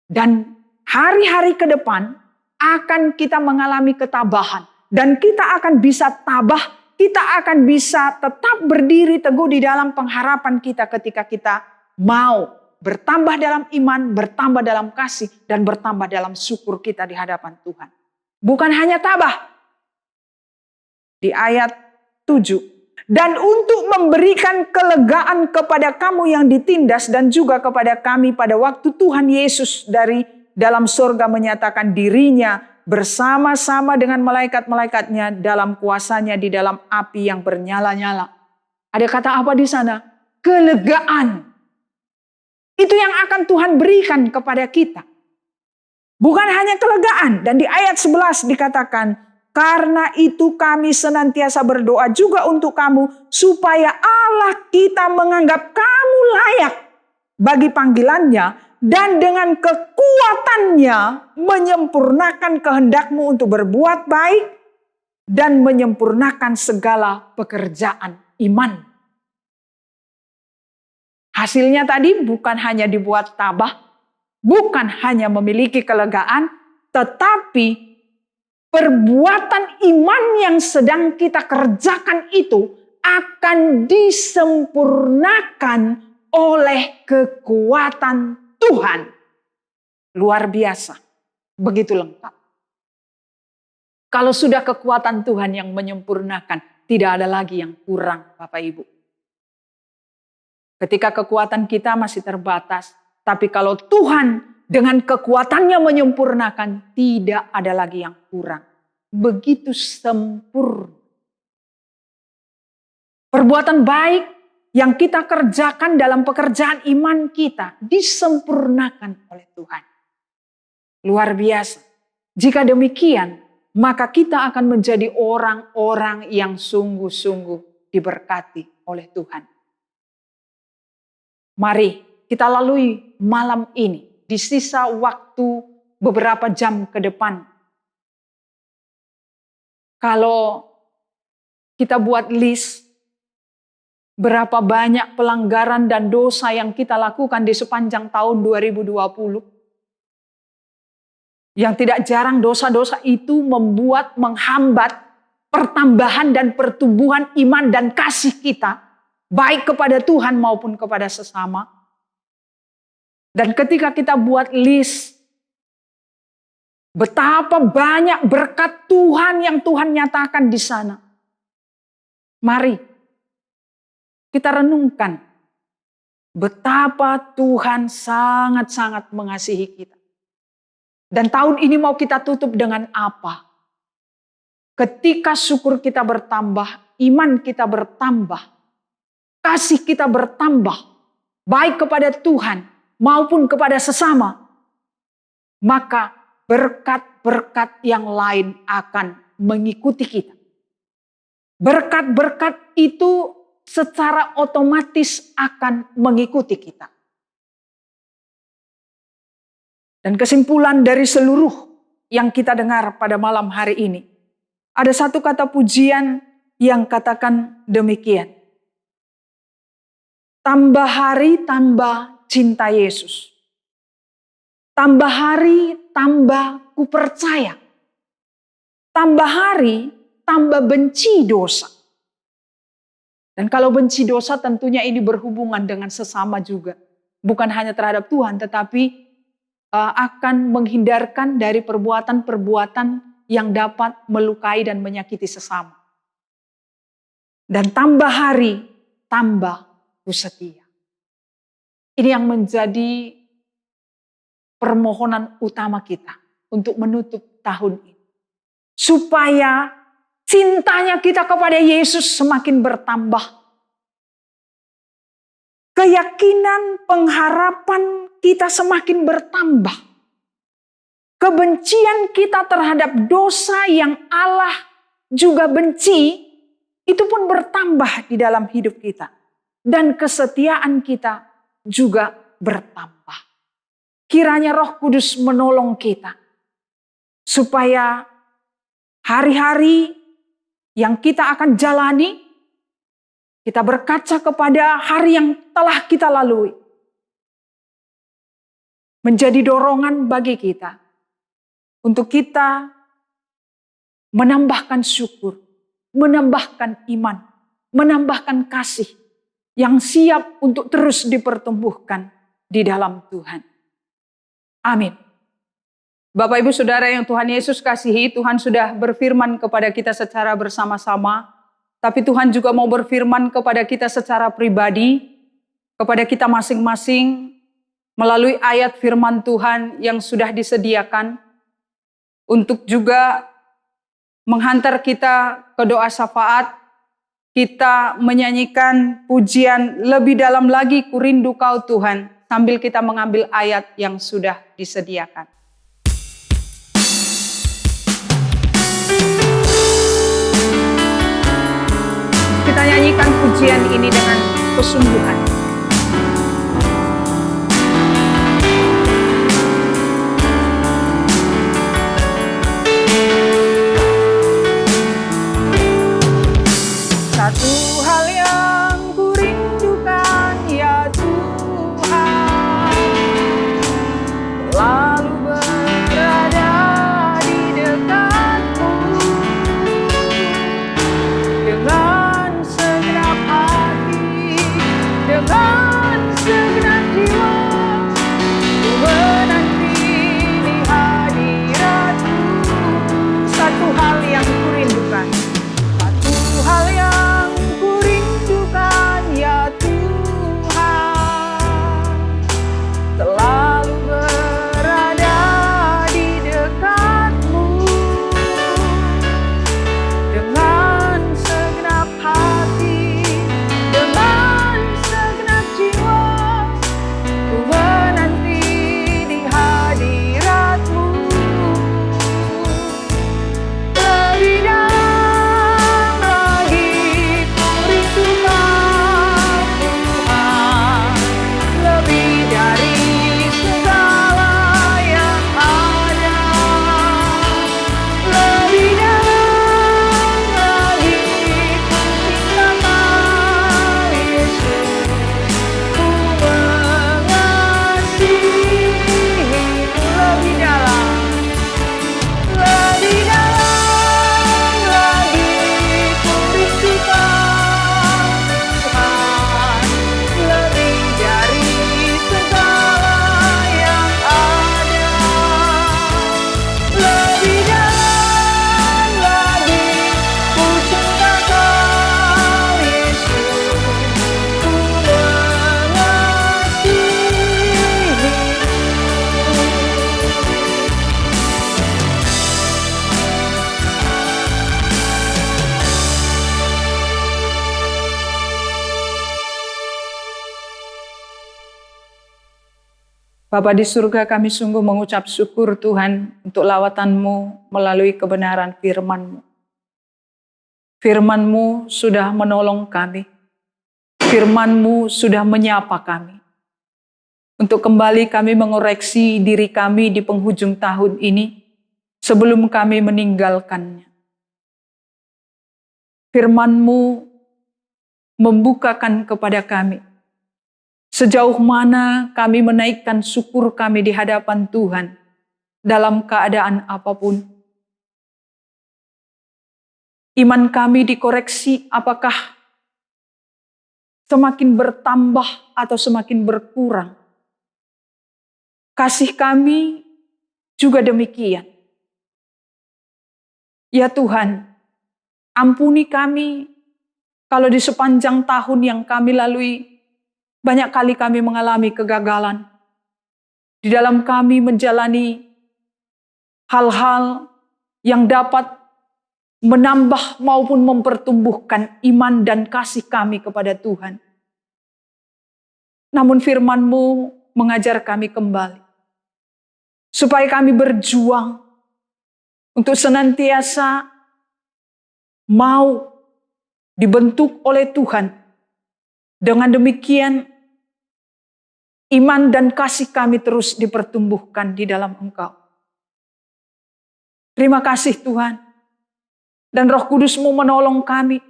Dan hari-hari ke depan akan kita mengalami ketabahan. Dan kita akan bisa tabah, kita akan bisa tetap berdiri teguh di dalam pengharapan kita ketika kita mau bertambah dalam iman, bertambah dalam kasih, dan bertambah dalam syukur kita di hadapan Tuhan. Bukan hanya tabah. Di ayat 7. Dan untuk memberikan kelegaan kepada kamu yang ditindas dan juga kepada kami pada waktu Tuhan Yesus dari dalam surga menyatakan dirinya bersama-sama dengan malaikat-malaikatnya dalam kuasanya di dalam api yang bernyala-nyala. Ada kata apa di sana? Kelegaan. Itu yang akan Tuhan berikan kepada kita. Bukan hanya kelegaan. Dan di ayat 11 dikatakan, karena itu kami senantiasa berdoa juga untuk kamu, supaya Allah kita menganggap kamu layak bagi panggilannya, dan dengan kekuatannya menyempurnakan kehendakmu untuk berbuat baik, dan menyempurnakan segala pekerjaan iman. Hasilnya tadi bukan hanya dibuat tabah, bukan hanya memiliki kelegaan, tetapi perbuatan iman yang sedang kita kerjakan itu akan disempurnakan oleh kekuatan Tuhan. Luar biasa, begitu lengkap. Kalau sudah kekuatan Tuhan yang menyempurnakan, tidak ada lagi yang kurang, Bapak Ibu. Ketika kekuatan kita masih terbatas, tapi kalau Tuhan dengan kekuatannya menyempurnakan, tidak ada lagi yang kurang. Begitu sempurna. Perbuatan baik yang kita kerjakan dalam pekerjaan iman kita disempurnakan oleh Tuhan. Luar biasa. Jika demikian, maka kita akan menjadi orang-orang yang sungguh-sungguh diberkati oleh Tuhan. Mari kita lalui malam ini di sisa waktu beberapa jam ke depan. Kalau kita buat list berapa banyak pelanggaran dan dosa yang kita lakukan di sepanjang tahun 2020. Yang tidak jarang dosa-dosa itu menghambat pertambahan dan pertumbuhan iman dan kasih kita. Baik kepada Tuhan maupun kepada sesama. Dan ketika kita buat list betapa banyak berkat Tuhan yang Tuhan nyatakan di sana. Mari kita renungkan betapa Tuhan sangat-sangat mengasihi kita. Dan Dan tahun ini mau kita tutup dengan apa? Ketika syukur kita bertambah, iman kita bertambah, kasih kita bertambah, baik kepada Tuhan maupun kepada sesama, maka berkat-berkat yang lain akan mengikuti kita. Berkat-berkat itu secara otomatis akan mengikuti kita. Dan kesimpulan dari seluruh yang kita dengar pada malam hari ini, ada satu kata pujian yang katakan demikian. Tambah hari, tambah cinta Yesus. Tambah hari, tambah ku percaya. Tambah hari, tambah benci dosa. Dan kalau benci dosa tentunya ini berhubungan dengan sesama juga. Bukan hanya terhadap Tuhan, tetapi akan menghindarkan dari perbuatan-perbuatan yang dapat melukai dan menyakiti sesama. Dan tambah hari, tambah ku setia. Ini yang menjadi permohonan utama kita untuk menutup tahun ini. Supaya cintanya kita kepada Yesus semakin bertambah. Keyakinan, pengharapan kita semakin bertambah. Kebencian kita terhadap dosa yang Allah juga benci, itu pun bertambah di dalam hidup kita. Dan kesetiaan kita juga bertambah. Kiranya Roh Kudus menolong kita. Supaya hari-hari yang kita akan jalani, kita berkaca kepada hari yang telah kita lalui. Menjadi dorongan bagi kita. Untuk kita menambahkan syukur, menambahkan iman, menambahkan kasih. Yang siap untuk terus dipertumbuhkan di dalam Tuhan. Amin. Bapak Ibu Saudara yang Tuhan Yesus kasihi, Tuhan sudah berfirman kepada kita secara bersama-sama. Tapi Tuhan juga mau berfirman kepada kita secara pribadi, kepada kita masing-masing, melalui ayat firman Tuhan yang sudah disediakan, untuk juga menghantar kita ke doa syafaat, kita menyanyikan pujian lebih dalam lagi, ku rindu Kau Tuhan, sambil kita mengambil ayat yang sudah disediakan. Kita nyanyikan pujian ini dengan kesungguhan. Satu hal yang ku rindukan ya Tuhan, lalu berada di dekatmu dengan segenap hati, Bapa di surga, kami sungguh mengucap syukur Tuhan untuk lawatan-Mu melalui kebenaran firman-Mu. Firman-Mu sudah menolong kami. Firman-Mu sudah menyapa kami. Untuk kembali kami mengoreksi diri kami di penghujung tahun ini sebelum kami meninggalkannya. Firman-Mu membukakan kepada kami sejauh mana kami menaikkan syukur kami di hadapan Tuhan dalam keadaan apapun. Iman kami dikoreksi apakah semakin bertambah atau semakin berkurang. Kasih kami juga demikian. Ya Tuhan, ampuni kami kalau di sepanjang tahun yang kami lalui, banyak kali kami mengalami kegagalan. Di dalam kami menjalani hal-hal yang dapat menambah maupun mempertumbuhkan iman dan kasih kami kepada Tuhan. Namun firman-Mu mengajar kami kembali. Supaya kami berjuang untuk senantiasa mau dibentuk oleh Tuhan. Dengan demikian, iman dan kasih kami terus dipertumbuhkan di dalam Engkau. Terima kasih Tuhan. Dan Roh Kudus-Mu menolong kami.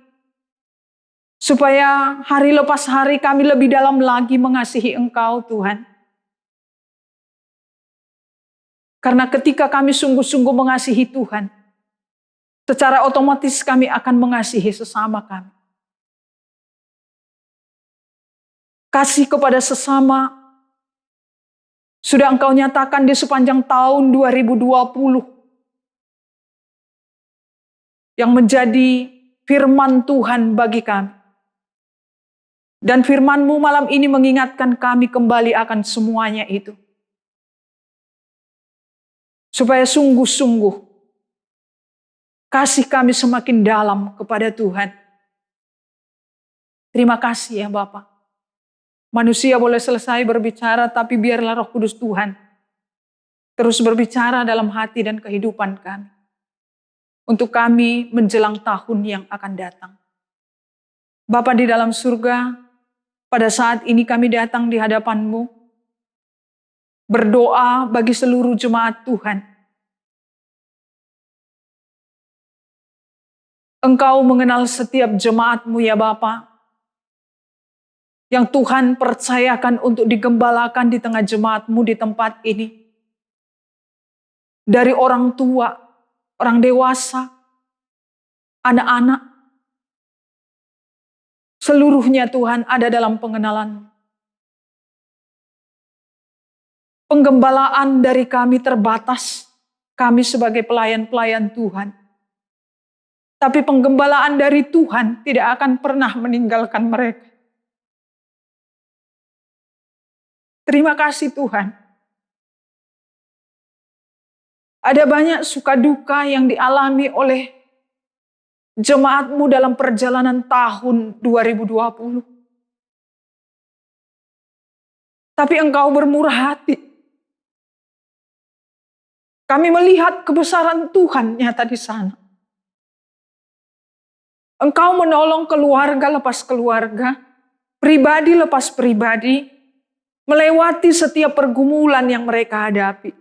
Supaya hari lepas hari kami lebih dalam lagi mengasihi Engkau Tuhan. Karena ketika kami sungguh-sungguh mengasihi Tuhan, secara otomatis kami akan mengasihi sesama kami. Kasih kepada sesama sudah Engkau nyatakan di sepanjang tahun 2020 yang menjadi firman Tuhan bagi kami. Dan firman-Mu malam ini mengingatkan kami kembali akan semuanya itu. Supaya sungguh-sungguh kasih kami semakin dalam kepada Tuhan. Terima kasih ya Bapa. Manusia boleh selesai berbicara, tapi biarlah Roh Kudus Tuhan terus berbicara dalam hati dan kehidupan kami. Untuk kami menjelang tahun yang akan datang. Bapa di dalam surga, pada saat ini kami datang di hadapan-Mu. Berdoa bagi seluruh jemaat Tuhan. Engkau mengenal setiap jemaat-Mu ya Bapa. Yang Tuhan percayakan untuk digembalakan di tengah jemaat-Mu di tempat ini. Dari orang tua, orang dewasa, anak-anak. Seluruhnya Tuhan ada dalam pengenalan. Penggembalaan dari kami terbatas. Kami sebagai pelayan-pelayan Tuhan. Tapi penggembalaan dari Tuhan tidak akan pernah meninggalkan mereka. Terima kasih Tuhan. Ada banyak suka duka yang dialami oleh jemaat-Mu dalam perjalanan tahun 2020. Tapi Engkau bermurah hati. Kami melihat kebesaran Tuhan nyata di sana. Engkau menolong keluarga lepas keluarga, pribadi lepas pribadi, melewati setiap pergumulan yang mereka hadapi.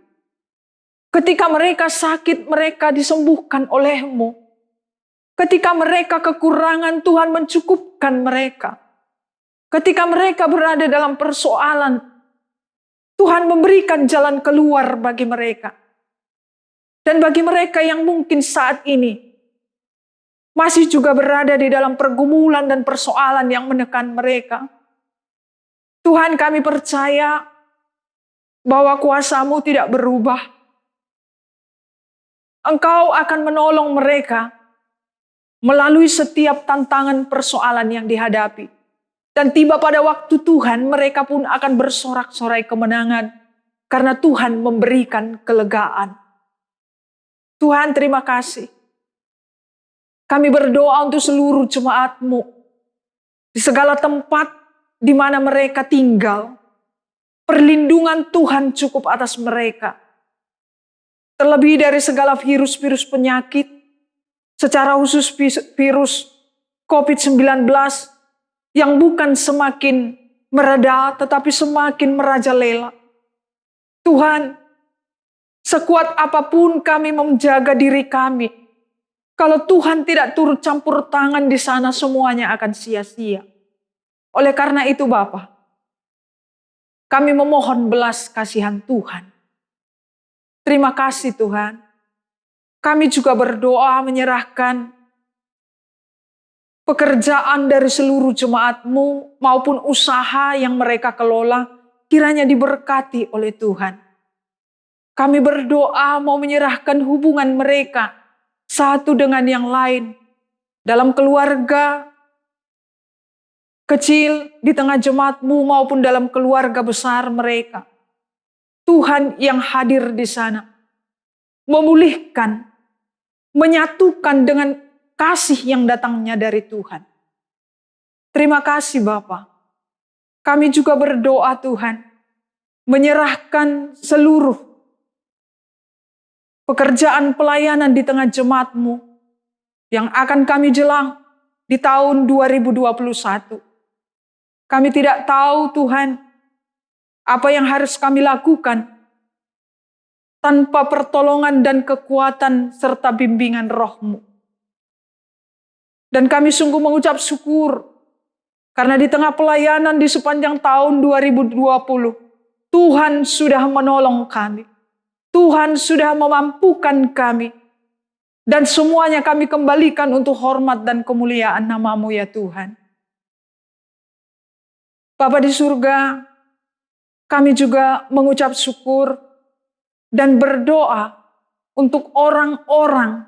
Ketika mereka sakit, mereka disembuhkan oleh-Mu. Ketika mereka kekurangan, Tuhan mencukupkan mereka. Ketika mereka berada dalam persoalan, Tuhan memberikan jalan keluar bagi mereka. Dan bagi mereka yang mungkin saat ini masih juga berada di dalam pergumulan dan persoalan yang menekan mereka. Tuhan, kami percaya bahwa kuasa-Mu tidak berubah. Engkau akan menolong mereka melalui setiap tantangan persoalan yang dihadapi. Dan tiba pada waktu Tuhan, mereka pun akan bersorak-sorai kemenangan karena Tuhan memberikan kelegaan. Tuhan, terima kasih. Kami berdoa untuk seluruh jemaat-Mu di segala tempat di mana mereka tinggal. perlindungan Tuhan cukup atas mereka. Terlebih dari segala virus-virus penyakit, secara khusus virus COVID-19 yang bukan semakin mereda tetapi semakin merajalela. Tuhan, sekuat apapun kami menjaga diri kami, kalau Tuhan tidak turut campur tangan di sana, semuanya akan sia-sia. Oleh karena itu Bapa, kami memohon belas kasihan Tuhan. Terima kasih Tuhan. Kami juga berdoa menyerahkan pekerjaan dari seluruh jemaat-Mu maupun usaha yang mereka kelola, kiranya diberkati oleh Tuhan. Kami berdoa mau menyerahkan hubungan mereka satu dengan yang lain, dalam keluarga kecil, di tengah jemaat-Mu maupun dalam keluarga besar mereka. Tuhan yang hadir di sana, memulihkan, menyatukan dengan kasih yang datangnya dari Tuhan. Terima kasih Bapa. Kami juga berdoa Tuhan, menyerahkan seluruh pekerjaan pelayanan di tengah jemaat-Mu yang akan kami jelang di tahun 2021. Kami tidak tahu Tuhan, apa yang harus kami lakukan tanpa pertolongan dan kekuatan serta bimbingan Roh-Mu. Dan kami sungguh mengucap syukur karena di tengah pelayanan di sepanjang tahun 2020, Tuhan sudah menolong kami. Tuhan sudah memampukan kami. Dan semuanya kami kembalikan untuk hormat dan kemuliaan nama-Mu ya Tuhan. Bapa di surga, kami juga mengucap syukur dan berdoa untuk orang-orang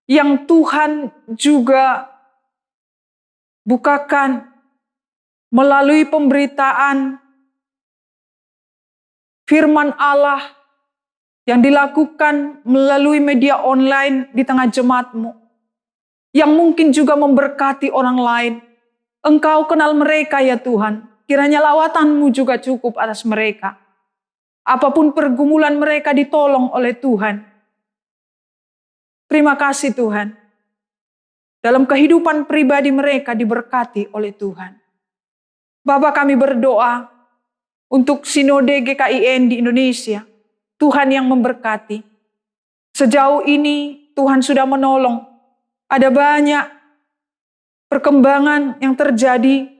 yang Tuhan juga bukakan melalui pemberitaan firman Allah yang dilakukan melalui media online di tengah jemaat-Mu, yang mungkin juga memberkati orang lain. Engkau kenal mereka ya Tuhan, kiranya lawatan-Mu juga cukup atas mereka. Apapun pergumulan mereka ditolong oleh Tuhan. Terima kasih Tuhan. Dalam kehidupan pribadi mereka diberkati oleh Tuhan. Bapa, kami berdoa untuk Sinode GKIN di Indonesia. Tuhan yang memberkati. Sejauh ini Tuhan sudah menolong. Ada banyak perkembangan yang terjadi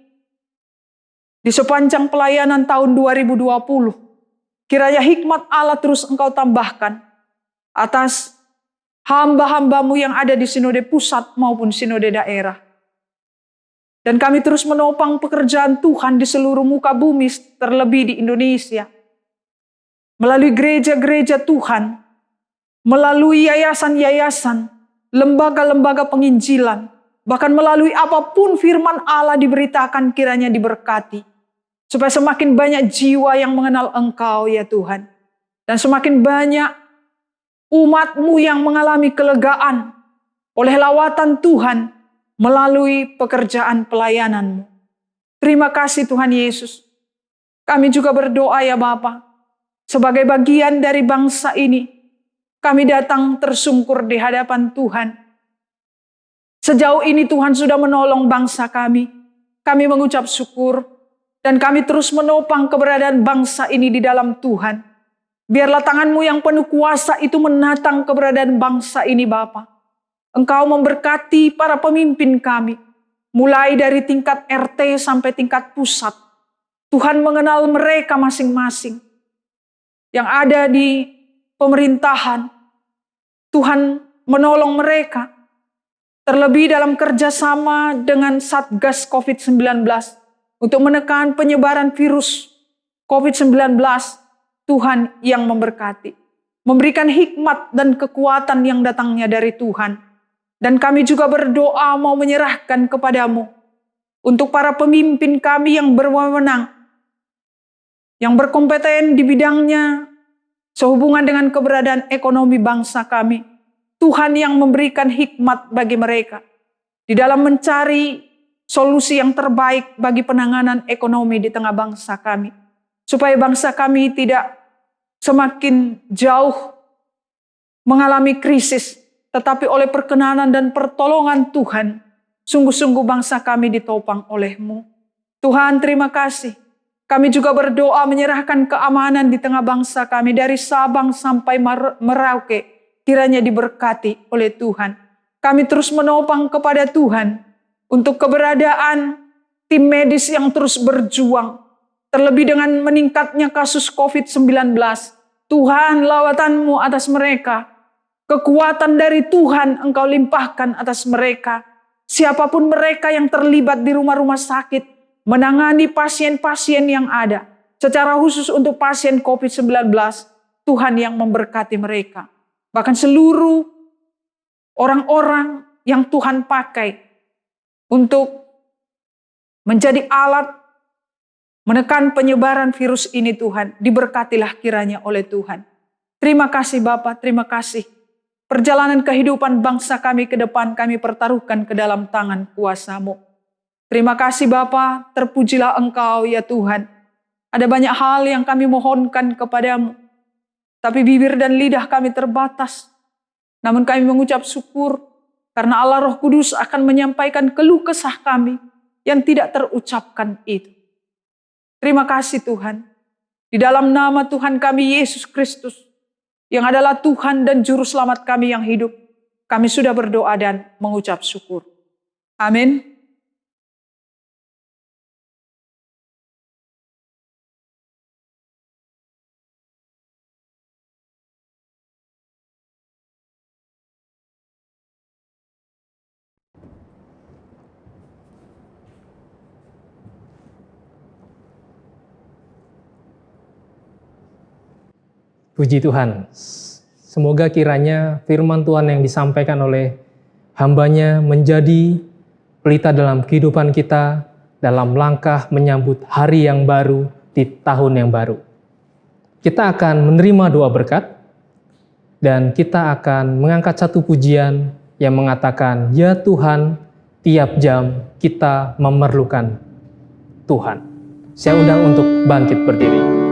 di sepanjang pelayanan tahun 2020. Kiranya hikmat Allah terus Engkau tambahkan atas hamba-hamba-Mu yang ada di Sinode pusat maupun Sinode daerah. Dan kami terus menopang pekerjaan Tuhan di seluruh muka bumi, terlebih di Indonesia. Melalui gereja-gereja Tuhan, melalui yayasan-yayasan, lembaga-lembaga penginjilan, bahkan melalui apapun firman Allah diberitakan kiranya diberkati. Supaya semakin banyak jiwa yang mengenal Engkau ya Tuhan. Dan semakin banyak umat-Mu yang mengalami kelegaan oleh lawatan Tuhan melalui pekerjaan pelayanan-Mu. Terima kasih Tuhan Yesus. Kami juga berdoa ya Bapa, sebagai bagian dari bangsa ini, kami datang tersungkur di hadapan Tuhan. Sejauh ini Tuhan sudah menolong bangsa kami. Kami mengucap syukur dan kami terus menopang keberadaan bangsa ini di dalam Tuhan. Biarlah tangan-Mu yang penuh kuasa itu menatang keberadaan bangsa ini Bapa. Engkau memberkati para pemimpin kami, mulai dari tingkat RT sampai tingkat pusat. Tuhan mengenal mereka masing-masing yang ada di pemerintahan. Tuhan menolong mereka. Terlebih dalam kerjasama dengan Satgas COVID-19 untuk menekan penyebaran virus COVID-19. Tuhan yang memberkati. Memberikan hikmat dan kekuatan yang datangnya dari Tuhan. Dan kami juga berdoa mau menyerahkan kepadamu untuk para pemimpin kami yang berwenang, yang berkompeten di bidangnya sehubungan dengan keberadaan ekonomi bangsa kami. Tuhan yang memberikan hikmat bagi mereka di dalam mencari solusi yang terbaik bagi penanganan ekonomi di tengah bangsa kami. supaya bangsa kami tidak semakin jauh mengalami krisis, tetapi oleh perkenanan dan pertolongan Tuhan, sungguh-sungguh bangsa kami ditopang oleh-Mu. Tuhan, terima kasih. Kami juga berdoa menyerahkan keamanan di tengah bangsa kami dari Sabang sampai Merauke, kiranya diberkati oleh Tuhan. Kami terus menopang kepada Tuhan untuk keberadaan tim medis yang terus berjuang. Terlebih dengan meningkatnya kasus COVID-19. Tuhan, lawatan-Mu atas mereka. Kekuatan dari Tuhan Engkau limpahkan atas mereka. Siapapun mereka yang terlibat di rumah-rumah sakit, menangani pasien-pasien yang ada. Secara khusus untuk pasien COVID-19, Tuhan yang memberkati mereka. Bahkan seluruh orang-orang yang Tuhan pakai untuk menjadi alat menekan penyebaran virus ini, Tuhan, diberkatilah kiranya oleh Tuhan. Terima kasih Bapa, terima kasih. Perjalanan kehidupan bangsa kami ke depan kami pertaruhkan ke dalam tangan kuasa-Mu. Terima kasih Bapa, terpujilah Engkau ya Tuhan. Ada banyak hal yang kami mohonkan kepadamu, tapi bibir dan lidah kami terbatas. Namun kami mengucap syukur, karena Allah Roh Kudus akan menyampaikan keluh kesah kami yang tidak terucapkan itu. Terima kasih Tuhan. Di dalam nama Tuhan kami Yesus Kristus, yang adalah Tuhan dan Juru Selamat kami yang hidup, kami sudah berdoa dan mengucap syukur. Amin. Puji Tuhan. Semoga kiranya firman Tuhan yang disampaikan oleh hamba-Nya menjadi pelita dalam kehidupan kita dalam langkah menyambut hari yang baru di tahun yang baru. Kita akan menerima doa berkat dan kita akan mengangkat satu pujian yang mengatakan, "Ya Tuhan, tiap jam kita memerlukan Tuhan." Saya undang untuk bangkit berdiri.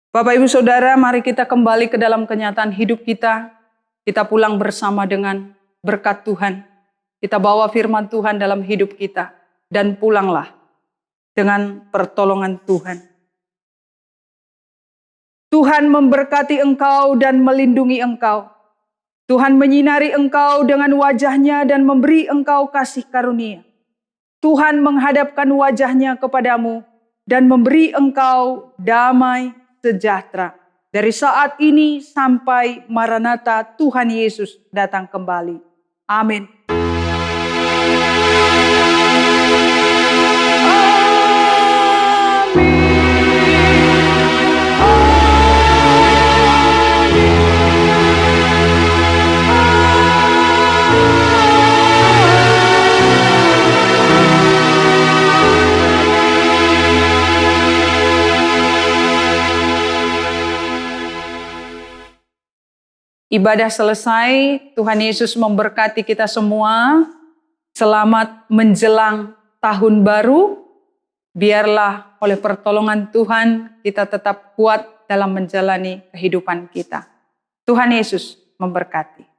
Bapak Ibu Saudara, mari kita kembali ke dalam kenyataan hidup kita. Kita pulang bersama dengan berkat Tuhan. Kita bawa firman Tuhan dalam hidup kita. Dan pulanglah dengan pertolongan Tuhan. Tuhan memberkati engkau dan melindungi engkau. Tuhan menyinari engkau dengan wajah-Nya dan memberi engkau kasih karunia. Tuhan menghadapkan wajah-Nya kepadamu dan memberi engkau damai sejahtera. Dari saat ini sampai Maranatha Tuhan Yesus datang kembali. Amin. Ibadah selesai, Tuhan Yesus memberkati kita semua. Selamat menjelang tahun baru. Biarlah oleh pertolongan Tuhan kita tetap kuat dalam menjalani kehidupan kita. Tuhan Yesus memberkati.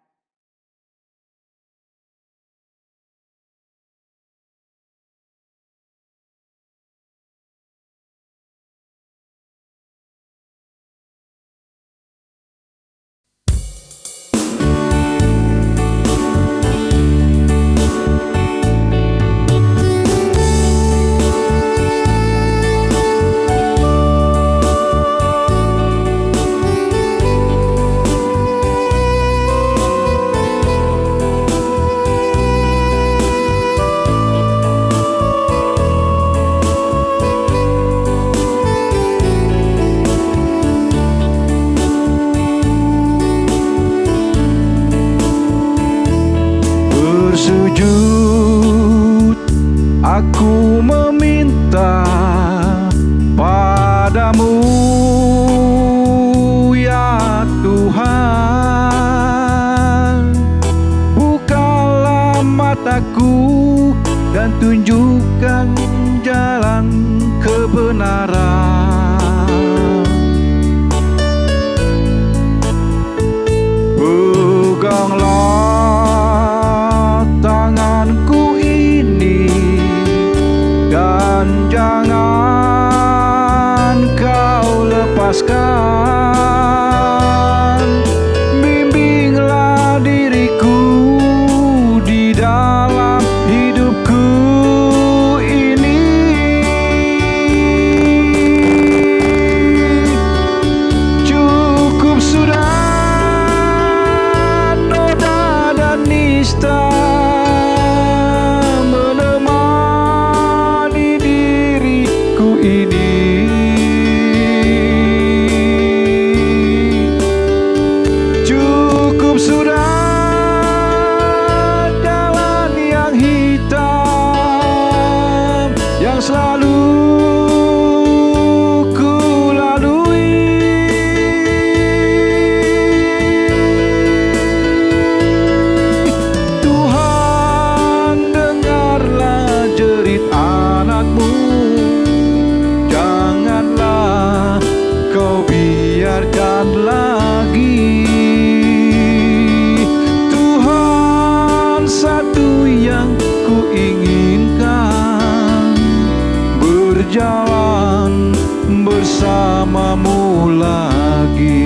Bersujud aku meminta padamu ya Tuhan, bukalah mataku dan tunjukkan jalan kebenaran. Peganglah tanganku ini dan jangan kau lepaskan. Bimbinglah diriku di dalam hidupku ini. Cukup sudah noda dan nista menemani diriku ini. Cukup sudah jalan yang hitam yang selalu ku lalui. Tuhan, dengarlah jerit anak-Mu. Janganlah kau biarkan lagi. Tuhan, satu yang ku inginkan, berjalan bersama-Mu lagi.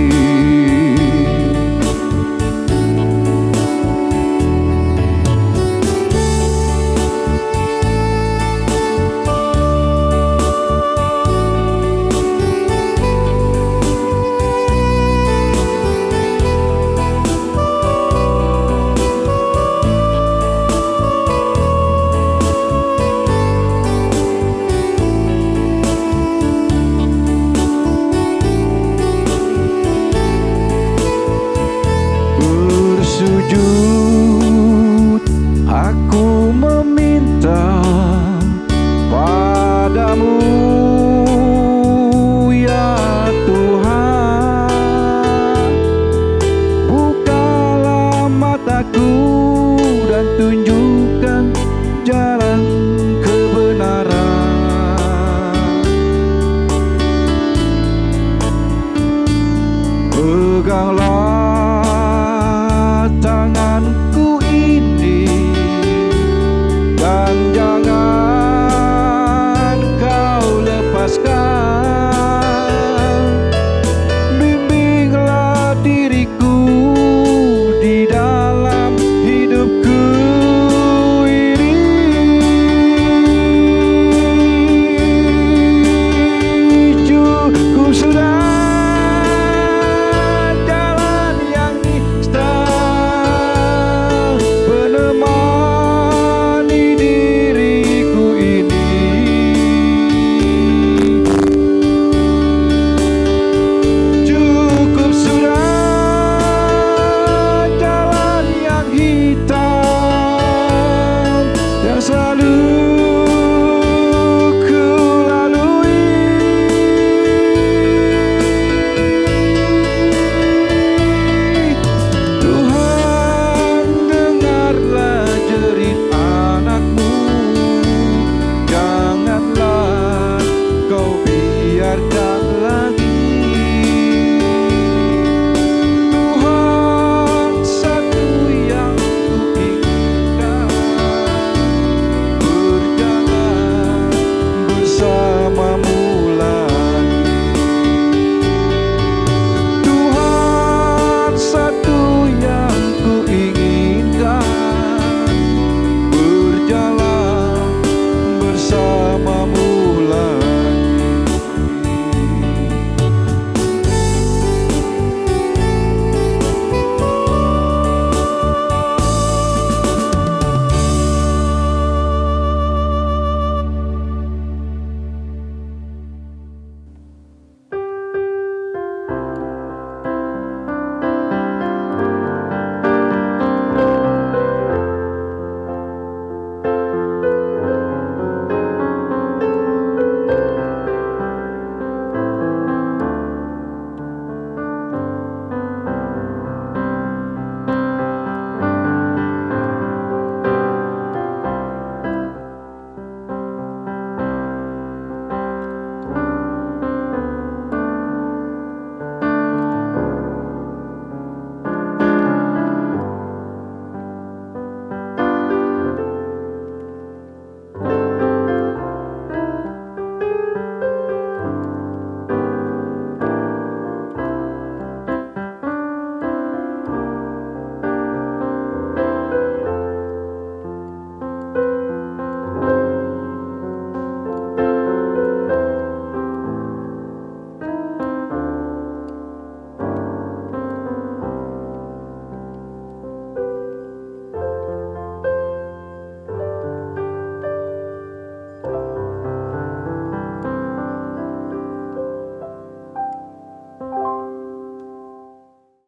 Bersujud